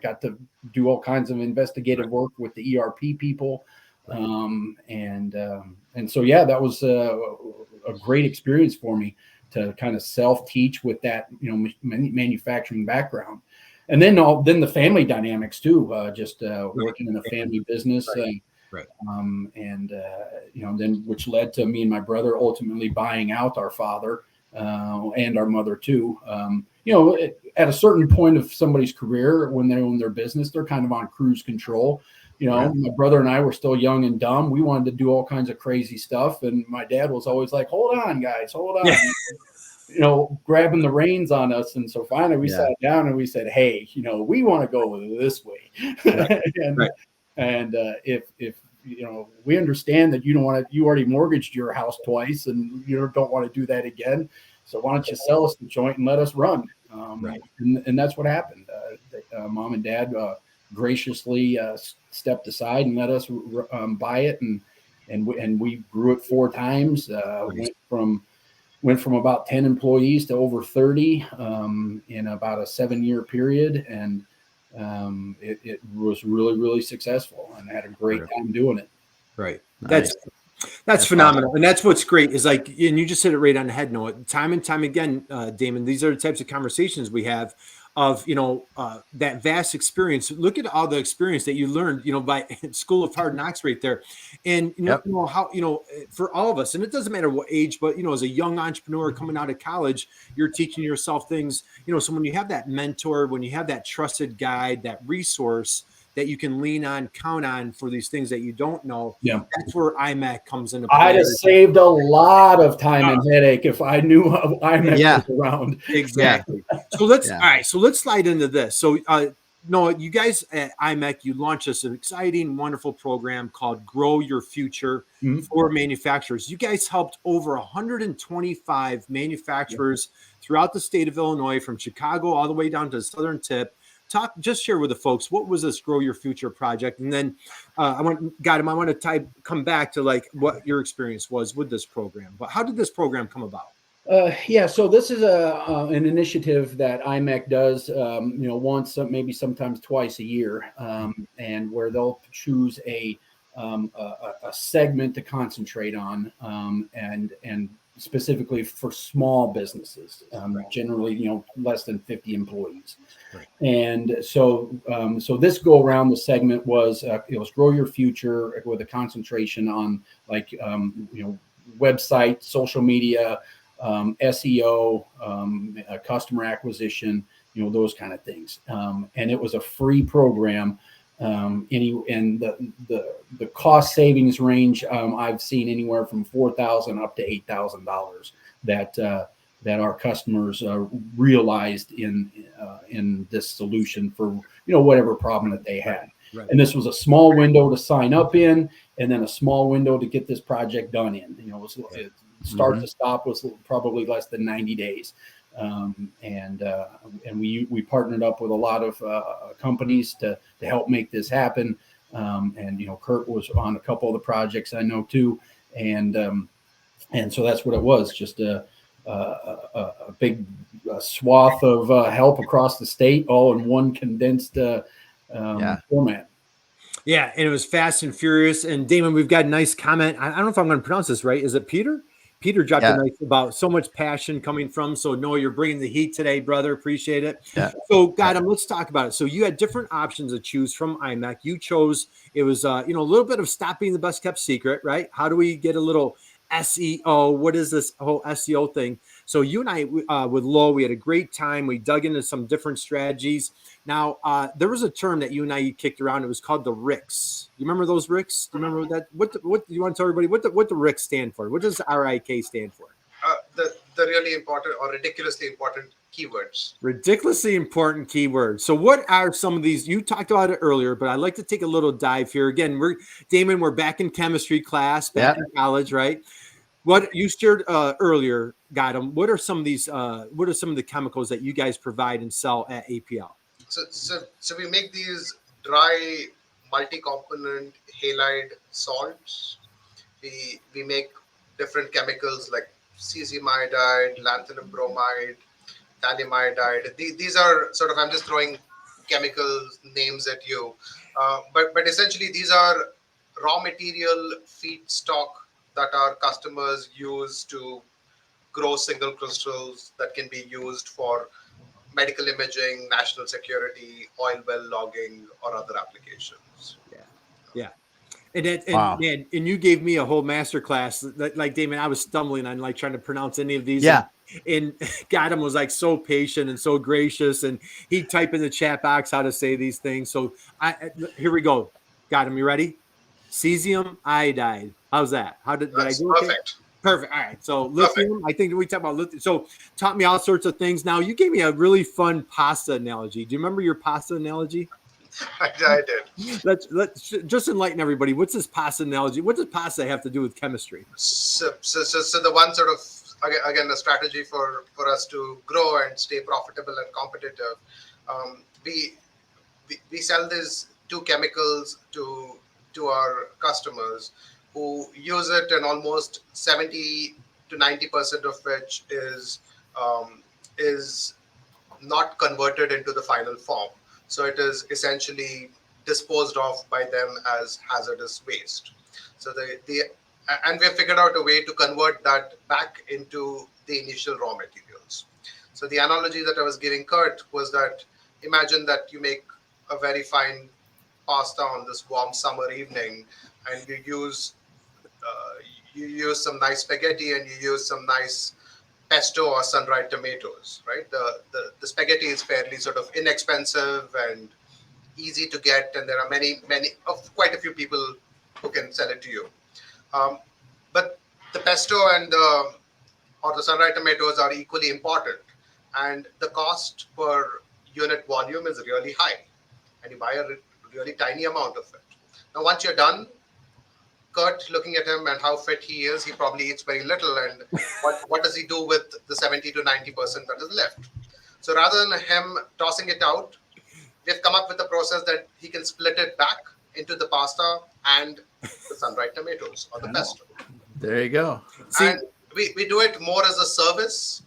got to do all kinds of investigative work with the ERP people. And so, yeah, that was a great experience for me to kind of self-teach with that, manufacturing background. And then the family dynamics too, working in a family business. Then which led to me and my brother ultimately buying out our father and our mother too. At a certain point of somebody's career, when they own their business, they're kind of on cruise control. My brother and I were still young and dumb. We wanted to do all kinds of crazy stuff. And my dad was always like, hold on, guys, hold on. Grabbing the reins on us. And so finally we sat down and we said, hey, we want to go this way. And if we understand that you already mortgaged your house twice and you don't want to do that again. So why don't you sell us the joint and let us run? And that's what happened. Mom and dad graciously stepped aside and let us buy it. And we grew it 4 times, went from about 10 employees to over 30 in about a 7-year period. And it was really, really successful, and I had a great time doing it. Right. Nice. That's phenomenal. Awesome. And that's what's great is and you just hit it right on the head, Noah. Time and time again, Damon, these are the types of conversations we have of, that vast experience. Look at all the experience that you learned, by School of Hard Knocks right there. And, how, for all of us, and it doesn't matter what age, but, as a young entrepreneur coming out of college, you're teaching yourself things, so when you have that mentor, when you have that trusted guide, that resource that you can lean on, count on for these things that you don't know. Yeah. That's where IMEC comes into play. I'd have saved a lot of time and headache if I knew IMEC was around. Exactly. So let's slide into this. So, Noah, you guys at IMEC, you launched this exciting, wonderful program called Grow Your Future for manufacturers. You guys helped over 125 manufacturers throughout the state of Illinois, from Chicago all the way down to the southern tip. Just share with the folks, what was this Grow Your Future project? And then I want to come back to what your experience was with this program. But how did this program come about? So this is an initiative that IMEC does, once, maybe sometimes twice a year, and where they'll choose a segment to concentrate on, and specifically for small businesses, generally, less than 50 employees. Right. And so this go around, the segment was, it was Grow Your Future with a concentration on website, social media, SEO, customer acquisition, those kind of things. And it was a free program. And the cost savings range, I've seen anywhere from $4,000 up to $8,000 that our customers realized in this solution for whatever problem that they had. Right. And this was a small window to sign up in, and then a small window to get this project done in. Start to stop was probably less than 90 days. And we partnered up with a lot of companies to help make this happen. And Curt was on a couple of the projects I know too. And so that's what it was, just a big swath of help across the state, all in one condensed format. Yeah, and it was fast and furious. And Damon, we've got a nice comment. I don't know if I'm going to pronounce this right. Is it Peter? Peter dropped a nice about so much passion coming from. So Noah, you're bringing the heat today, brother. Appreciate it. Yeah. So Adam, let's talk about it. So you had different options to choose from IMEC. You chose, it was, a little bit of stop being the best kept secret, right? How do we get a little SEO? What is this whole SEO thing? So you and I, with Lo, we had a great time. We dug into some different strategies. Now, there was a term that you and I kicked around. It was called the RICs. You remember those RICs? Do you remember that? What do you want to tell everybody what the RICs stand for? What does RIK stand for? The really important or ridiculously important keywords. Ridiculously important keywords. So what are some of these? You talked about it earlier, but I'd like to take a little dive here. Again, Damon, we're back in chemistry class, back in college, right? What you shared earlier, Gautam, what are some of these? What are some of the chemicals that you guys provide and sell at APL? So we make these dry multi-component halide salts. We make different chemicals like cesium iodide, lanthanum bromide, thallium iodide. These are sort of, I'm just throwing chemical names at you. But essentially, these are raw material feedstock that our customers use to grow single crystals that can be used for medical imaging, national security, oil well logging, or other applications. Yeah. And Wow. man, and you gave me a whole master class. Like Damon, I was stumbling on like trying to pronounce any of these. Yeah. And Adam was like so patient and so gracious, and he'd type in the chat box how to say these things. So here we go. Got him. You ready? Cesium iodide. How's that? Did I That's do okay? perfect. Perfect. All right. So lithium, I think we talked about lithium. So taught me all sorts of things. Now you gave me a really fun pasta analogy. Do you remember your pasta analogy? I did. Let's just enlighten everybody. What's this pasta analogy? What does pasta have to do with chemistry? So the one sort of, again, a strategy for us to grow and stay profitable and competitive. We sell these two chemicals to our customers who use it, and almost 70 to 90% of which is not converted into the final form. So it is essentially disposed of by them as hazardous waste. So and we have figured out a way to convert that back into the initial raw materials. So the analogy that I was giving Curt was that imagine that you make a very fine pasta on this warm summer evening, and you use some nice spaghetti and you use some nice pesto or sun-dried tomatoes, right? The spaghetti is fairly sort of inexpensive and easy to get, and there are quite a few people who can sell it to you. But the pesto and or the sun-dried tomatoes are equally important, and the cost per unit volume is really high, and you buy a really tiny amount of it. Now, once you're done, Curt, looking at him and how fit he is, he probably eats very little. And what does he do with the 70 to 90% that is left? So rather than him tossing it out, we've come up with a process that he can split it back into the pasta and the sun-dried tomatoes or the pesto. There you go. And we do it more as a service.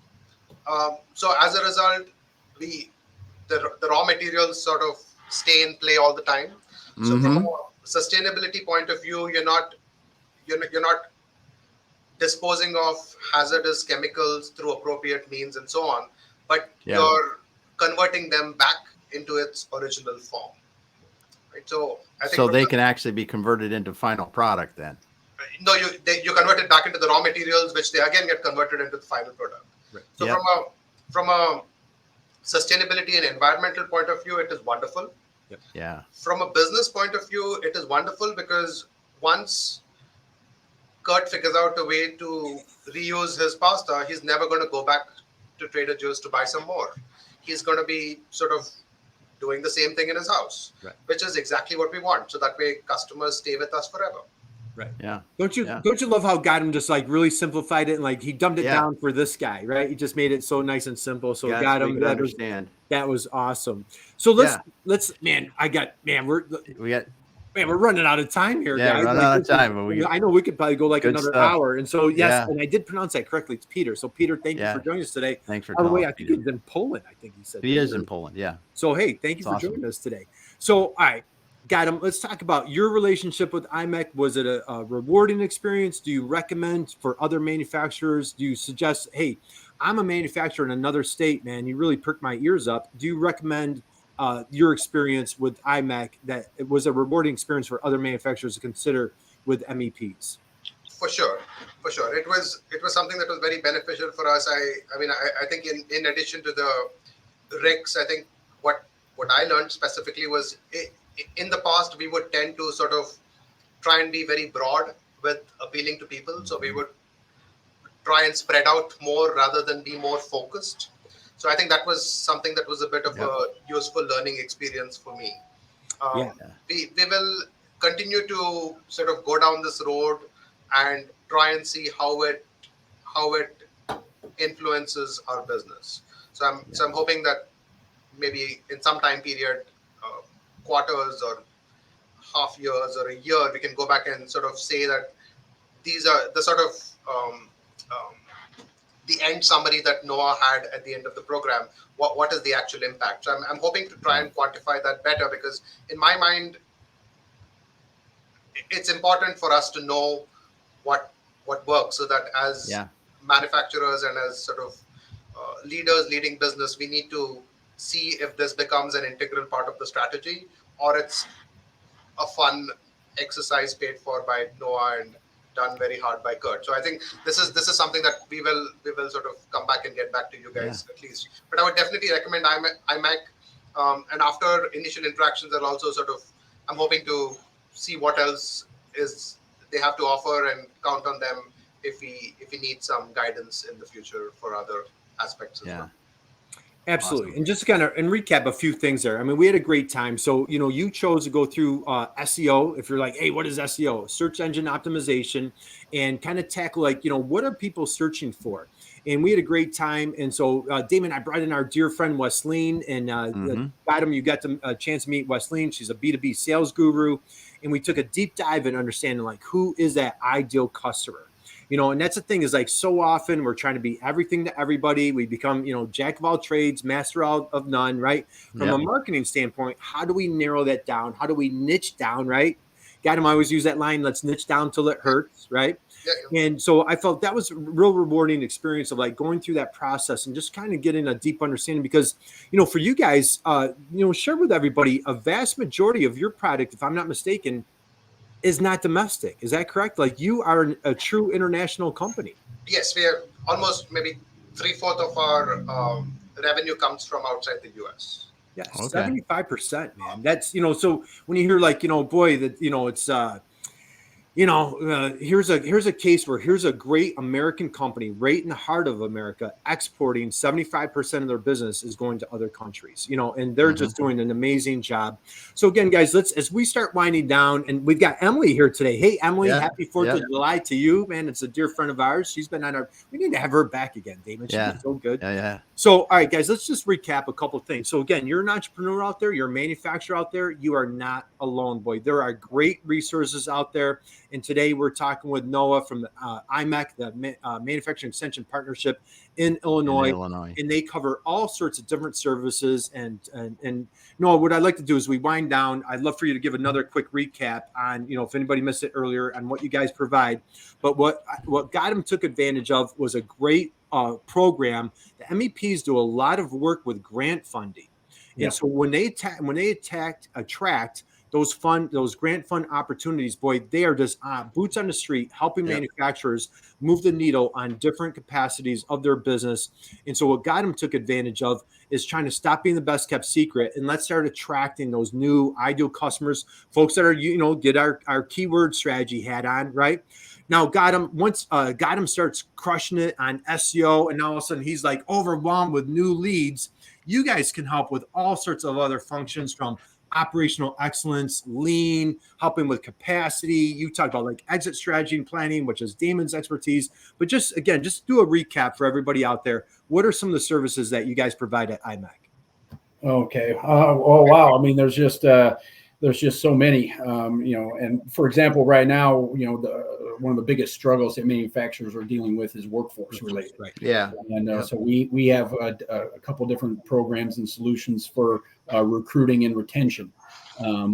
So as a result, the raw materials sort of stay in play all the time. So from a sustainability point of view, you're not disposing of hazardous chemicals through appropriate means and so on, but you're converting them back into its original form. Right? So I think they can actually be converted into final product then. No, you convert it back into the raw materials, which they again get converted into the final product. Right. So from a sustainability and environmental point of view, it is wonderful. Yeah. From a business point of view, it is wonderful because once Curt figures out a way to reuse his pasta, he's never going to go back to Trader Joe's to buy some more. He's going to be sort of doing the same thing in his house, which is exactly what we want. So that way customers stay with us forever. Right. Yeah. Don't you love how God him just like really simplified it and like he dumbed it down for this guy, right? He just made it so nice and simple. So got him. That was awesome. So let's we're running out of time here, guys. Running out of time. But I know we could probably go like another hour. And so and I did pronounce that correctly. It's Peter. So Peter, thank you for joining us today. Thanks for By the way, I think he's in Poland. I think he said he is in Poland. Yeah. So hey, thank you for joining us today. So all right. Got him. Let's talk about your relationship with IMEC. Was it a rewarding experience? Do you recommend for other manufacturers? Do you suggest, hey, I'm a manufacturer in another state, man, you really perked my ears up. Do you recommend your experience with IMEC that it was a rewarding experience for other manufacturers to consider with MEPs? For sure. It was something that was very beneficial for us. I think in addition to the RICs, I think what I learned specifically was in the past, we would tend to sort of try and be very broad with appealing to people. So we would try and spread out more rather than be more focused. So I think that was something that was a bit of a useful learning experience for me. We will continue to sort of go down this road and try and see how it influences our business. So I'm hoping that maybe in some time period, quarters or half years or a year, we can go back and sort of say that these are the sort of the end summary that Noah had at the end of the program, what is the actual impact? So I'm hoping to try and quantify that better, because in my mind, it's important for us to know what works, so that as manufacturers and as sort of leaders leading business, we need to see if this becomes an integral part of the strategy, or it's a fun exercise paid for by Noah and done very hard by Curt. So I think this is something that we will sort of come back and get back to you guys at least. But I would definitely recommend IMEC. And after initial interactions, I'll also I'm hoping to see what else is they have to offer and count on them if we need some guidance in the future for other aspects as well. Absolutely. Awesome. And just to kind of recap a few things there. I mean, we had a great time. So, you chose to go through SEO. If you're like, hey, what is SEO? Search engine optimization, and kind of tackle what are people searching for? And we had a great time. And so, Damon, I brought in our dear friend, Wesleen, and you got a chance to meet Wesleen. She's a B2B sales guru. And we took a deep dive in understanding who is that ideal customer. And that's the thing is so often we're trying to be everything to everybody. We become, jack of all trades, master of none, right? From a marketing standpoint, how do we narrow that down? How do we niche down, right? I always use that line, let's niche down till it hurts, right? Yeah. And so I felt that was a real rewarding experience of going through that process and just kind of getting a deep understanding, because, for you guys, share with everybody, a vast majority of your product, if I'm not mistaken, is not domestic. Is that correct? You are a true international company. Yes, we are almost maybe 3/4 of our revenue comes from outside the US. Yeah, 75%, man. That's, so when you hear boy, that, it's, here's a case where here's a great American company right in the heart of America exporting 75% of their business is going to other countries, and they're just doing an amazing job. So again, guys, as we start winding down, and we've got Emily here today. Hey, Emily, happy 4th of July to you, man. It's a dear friend of ours. She's been on we need to have her back again, Damon. She's been so good. Yeah. So, all right, guys, let's just recap a couple of things. So again, you're an entrepreneur out there, you're a manufacturer out there. You are not alone, boy. There are great resources out there. And today we're talking with Noah from IMEC, the Manufacturing Extension Partnership in Illinois. And they cover all sorts of different services. And Noah, what I'd like to do is we wind down. I'd love for you to give another quick recap on, if anybody missed it earlier, on what you guys provide. But what Gotham took advantage of was a great program. The MEPs do a lot of work with grant funding. And so when they attract those grant fund opportunities, boy, they are just boots on the street, helping manufacturers move the needle on different capacities of their business. And so what Gotham took advantage of is trying to stop being the best kept secret, and let's start attracting those new ideal customers, folks that are, get our keyword strategy hat on, right? Now, once Gotham starts crushing it on SEO, and now all of a sudden he's overwhelmed with new leads, you guys can help with all sorts of other functions, from operational excellence, lean, helping with capacity. You talked about exit strategy and planning, which is Damon's expertise. But just do a recap for everybody out there. What are some of the services that you guys provide at IMEC? Okay. Oh, wow. I mean, there's just so many, and for example, right now, one of the biggest struggles that manufacturers are dealing with is workforce related. Right. Yeah. And so we have a couple different programs and solutions for recruiting and retention,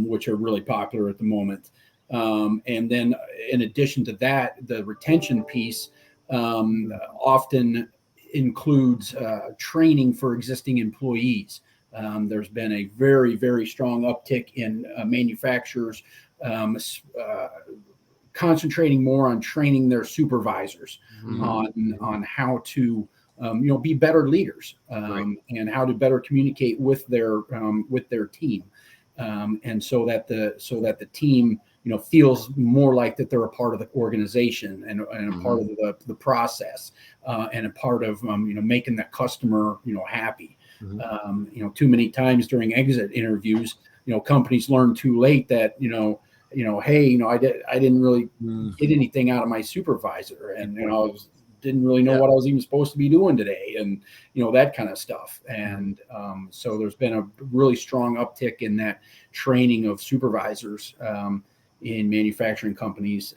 which are really popular at the moment. And then in addition to that, the retention piece often includes training for existing employees. There's been a very, very strong uptick in manufacturers concentrating more on training their supervisors on how to be better leaders and how to better communicate with their team, and so that the team feels more like that they're a part of the organization and a part of the process and a part of making the customer happy. Too many times during exit interviews, companies learn too late that hey, I didn't really get anything out of my supervisor, and I didn't really know what I was even supposed to be doing today, and that kind of stuff. And so there's been a really strong uptick in that training of supervisors in manufacturing companies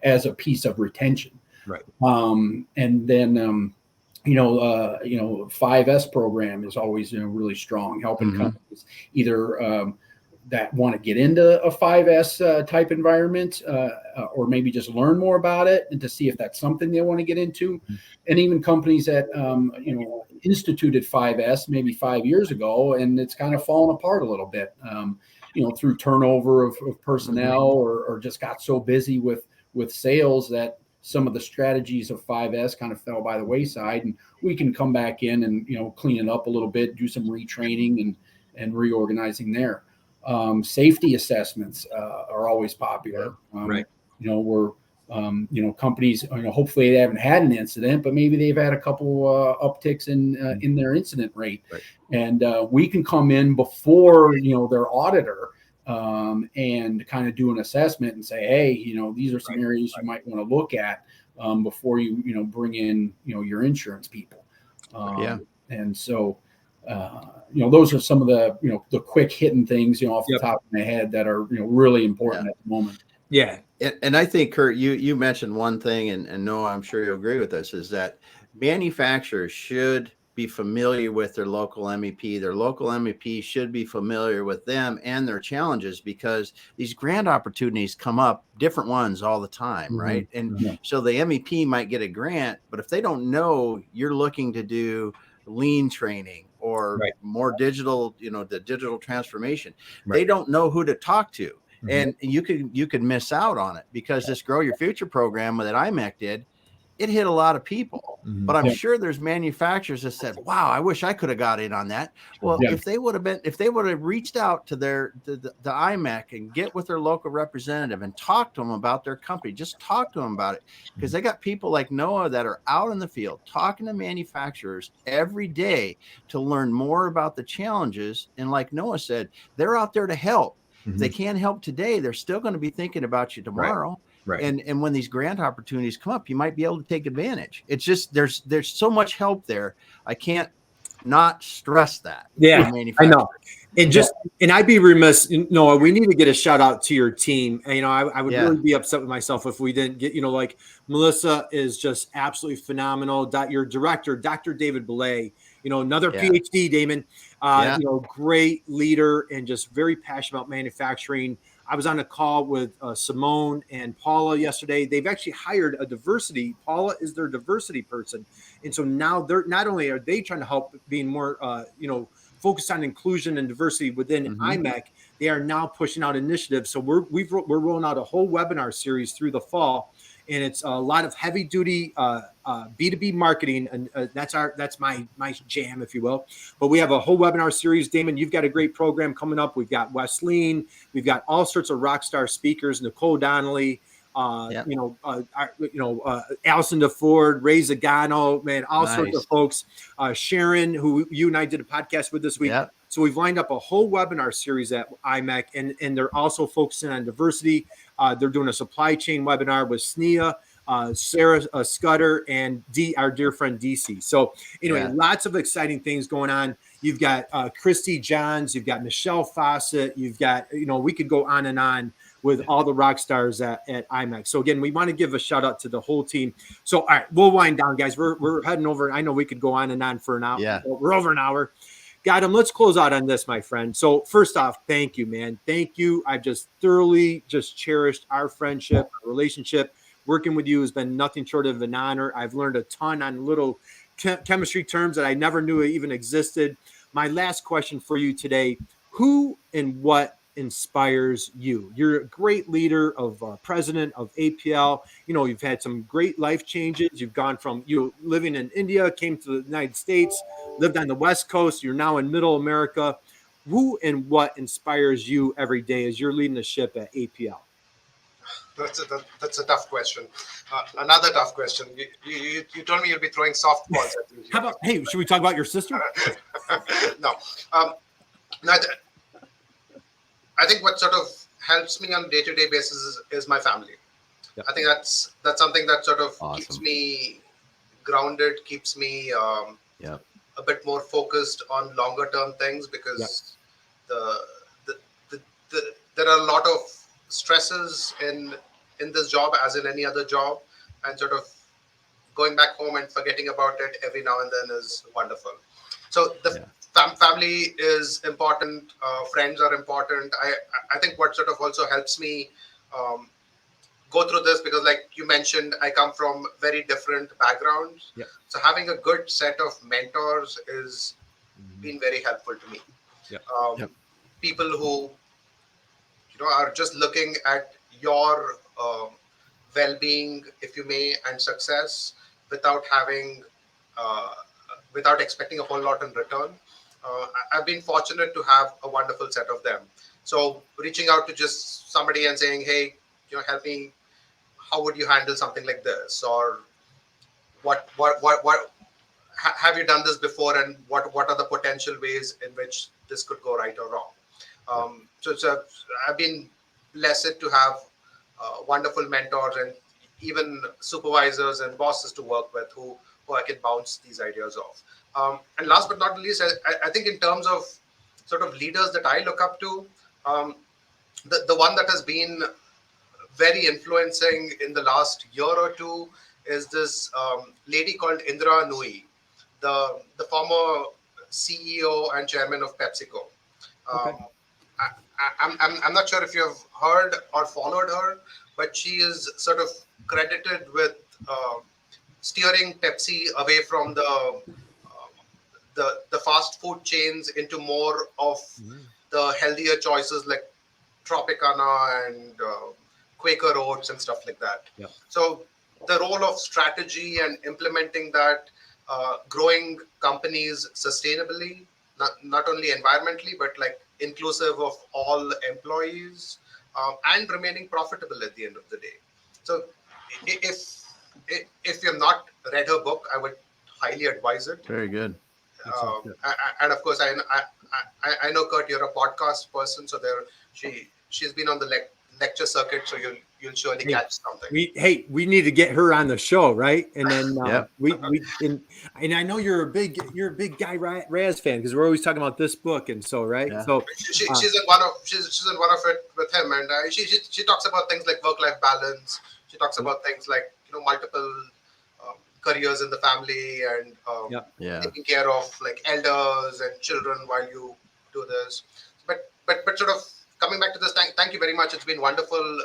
as a piece of retention. Right. And then 5S program is always really strong, helping companies either that want to get into a 5S type environment, or maybe just learn more about it and to see if that's something they want to get into. And even companies that, instituted 5S maybe 5 years ago, and it's kind of fallen apart a little bit, through turnover of personnel, or just got so busy with sales that some of the strategies of 5S kind of fell by the wayside. And we can come back in and, clean it up a little bit, do some retraining and reorganizing there. Safety assessments are always popular. Right. We're companies, hopefully they haven't had an incident, but maybe they've had a couple upticks in their incident rate. Right. And we can come in before, their auditor, and kind of do an assessment and say, hey, these are some areas you might want to look at before you, bring in, your insurance people. And so, those are some of the, the quick hitting things, off the top of my head that are, really important at the moment. Yeah. And I think, Curt, you mentioned one thing, and Noah, I'm sure you'll agree with this, is that manufacturers should be familiar with their local MEP. Their local MEP should be familiar with them and their challenges, because these grant opportunities come up, different ones all the time, right? And so the MEP might get a grant, but if they don't know you're looking to do lean training or more digital, the digital transformation, they don't know who to talk to. And you could miss out on it, because this Grow Your Future program that IMEC did, it hit a lot of people. But I'm sure there's manufacturers that said, wow, I wish I could have got in on that. Well, if they would have reached out to the IMEC and get with their local representative and talk to them about their company, just talk to them about it, because they got people like Noah that are out in the field talking to manufacturers every day to learn more about the challenges. And like Noah said, they're out there to help. If they can't help today, they're still going to be thinking about you tomorrow. Right. And when these grant opportunities come up, you might be able to take advantage. It's just there's so much help there. I can't not stress that. Yeah, I know. And I'd be remiss, Noah, we need to get a shout out to your team. And, I would really be upset with myself if we didn't get, like Melissa is just absolutely phenomenal. Your director, Dr. David Belay, another PhD, Damon, great leader and just very passionate about manufacturing. I was on a call with Simone and Paula yesterday. They've actually hired a diversity. Paula is their diversity person. And so now they're not only are they trying to help being more, focused on inclusion and diversity within IMEC, they are now pushing out initiatives. So we're rolling out a whole webinar series through the fall, and it's a lot of heavy duty B2B marketing, and that's my jam, if you will. But we have a whole webinar series. Damon, you've got a great program coming up. We've got Wesleyan, we've got all sorts of rock star speakers, Nicole Donnelly, Allison DeFord, Ray Zagano, man, all sorts of folks. Sharon, who you and I did a podcast with this week. Yep. So we've lined up a whole webinar series at IMEC, and they're also focusing on diversity. They're doing a supply chain webinar with SNEA, Sarah Scudder, and our dear friend DC. So anyway, lots of exciting things going on. You've got Christy Johns, you've got Michelle Fawcett, you've got, we could go on and on with all the rock stars at IMEC. So again, we want to give a shout out to the whole team. So, all right, we'll wind down, guys. We're heading over. I know we could go on and on for an hour. Yeah. We're over an hour. Got him. Let's close out on this, my friend. So first off, thank you, man. Thank you. I've just thoroughly cherished our friendship, our relationship. Working with you has been nothing short of an honor. I've learned a ton on little chemistry terms that I never knew even existed. My last question for you today, who and what inspires you? You're a great leader of president of APL. You've had some great life changes. You've gone from living in India, came to the United States, lived on the West Coast. You're now in Middle America. Who and what inspires you every day as you're leading the ship at APL? That's a tough question. Another tough question. You told me you'll be throwing softballs at me. How about, hey, should we talk about your sister? No. I think what sort of helps me on a day-to-day basis is my family. Yep. I think that's something that sort of keeps me grounded, keeps me a bit more focused on longer-term things, because there are a lot of stresses in this job, as in any other job, and sort of going back home and forgetting about it every now and then is wonderful. So the family is important. Friends are important. I think what sort of also helps me go through this, because like you mentioned, I come from very different backgrounds. Yep. So having a good set of mentors is been very helpful to me. Yep. People who are just looking at your well-being, if you may, and success without having without expecting a whole lot in return. I've been fortunate to have a wonderful set of them. So reaching out to just somebody and saying, hey, help me, how would you handle something like this, or what have you done this before, and what are the potential ways in which this could go right or wrong. So I've been blessed to have wonderful mentors and even supervisors and bosses to work with who I can bounce these ideas off. And last but not least, I think in terms of sort of leaders that I look up to, the one that has been very influencing in the last year or two is this lady called Indra Nui, the former CEO and chairman of PepsiCo. I'm not sure if you've heard or followed her, but she is sort of credited with steering Pepsi away from the fast food chains into more of the healthier choices like Tropicana and Quaker Oats and stuff like that. Yep. So the role of strategy and implementing that, growing companies sustainably, not only environmentally, but like inclusive of all employees, and remaining profitable at the end of the day. So if you've not read her book, I would highly advise it. Very good. And of course, I know, Curt, you're a podcast person, so she's been on the lecture circuit, so you'll surely catch something. We need to get her on the show, right? And then and I know you're a big Guy Raz fan, because we're always talking about this book, and so right. Yeah. So she's in one of it with him, and she talks about things like work-life balance. She talks about things like multiple careers in the family, and taking care of like elders and children while you do this. But sort of coming back to this, thank you very much. It's been wonderful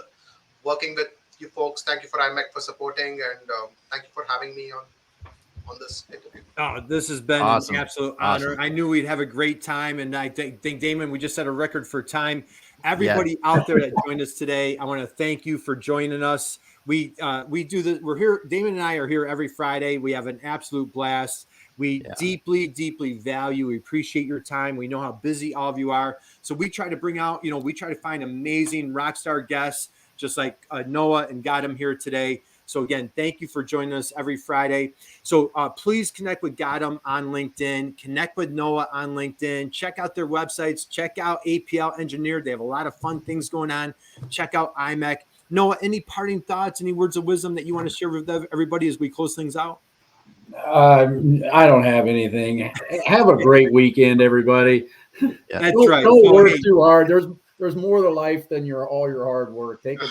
working with you folks. Thank you for IMEC for supporting, and thank you for having me on this interview. Oh, this has been an absolute honor. I knew we'd have a great time, and I think Damon, we just set a record for time. Everybody out there that joined us today, I want to thank you for joining us. We do this. We're here. Damon and I are here every Friday. We have an absolute blast. We deeply, deeply value. We appreciate your time. We know how busy all of you are. So we try to bring out, we try to find amazing rock star guests, just like Noah and got him here today. So again, thank you for joining us every Friday. So please connect with Gotham on LinkedIn, connect with Noah on LinkedIn, check out their websites, check out APL Engineered. They have a lot of fun things going on. Check out IMEC. Noah, any parting thoughts, any words of wisdom that you want to share with everybody as we close things out? I don't have anything. Have a great weekend, everybody. That's right. Don't work too hard. There's more to life than all your hard work. Take a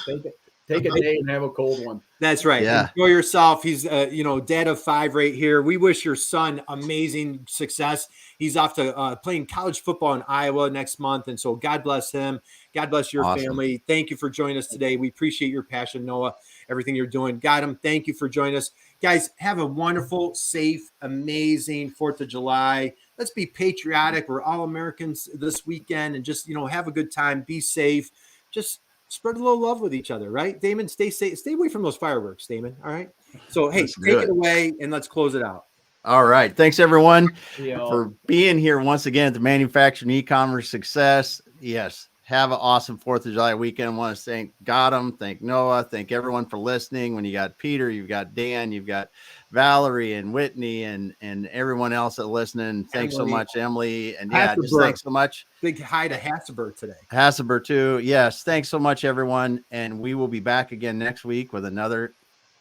day and have a cold one. That's right. Yeah. Enjoy yourself. He's dad of 5 right here. We wish your son amazing success. He's off to playing college football in Iowa next month, and so God bless him. God bless your family. Thank you for joining us today. We appreciate your passion, Noah, everything you're doing. Gotham, thank you for joining us. Guys, have a wonderful, safe, amazing 4th of July. Let's be patriotic. We're all Americans this weekend, and just, have a good time. Be safe. Just spread a little love with each other, right? Damon, stay safe. Stay away from those fireworks, Damon. All right. So, hey, take it away and let's close it out. All right. Thanks, everyone, for being here once again at the Manufacturing E-Commerce Success. Yes. Have an awesome 4th of July weekend. I want to thank Gotham, thank Noah, thank everyone for listening. When you got Peter, you've got Dan, you've got Valerie and Whitney and everyone else that listening. Thanks so much, Emily. And just thanks so much. Big hi to Hasselberg today. Hasselberg too. Yes. Thanks so much, everyone. And we will be back again next week with another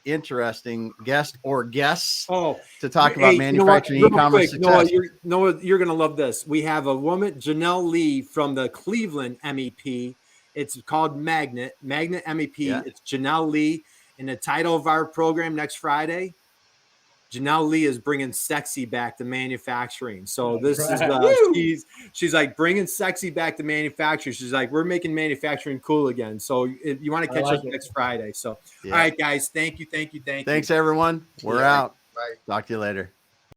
interesting guest or guests to talk about manufacturing e-commerce success. Noah, you're going to love this. We have a woman, Janelle Lee from the Cleveland MEP. It's called Magnet MEP. Yeah. It's Janelle Lee. And the title of our program next Friday, Janelle Lee is bringing sexy back to manufacturing. So this Right. is she's like bringing sexy back to manufacturing. She's like, we're making manufacturing cool again. So if you want to catch us next Friday. So Yeah. all right, guys, thank you. Thanks everyone. We're out. Bye. Talk to you later.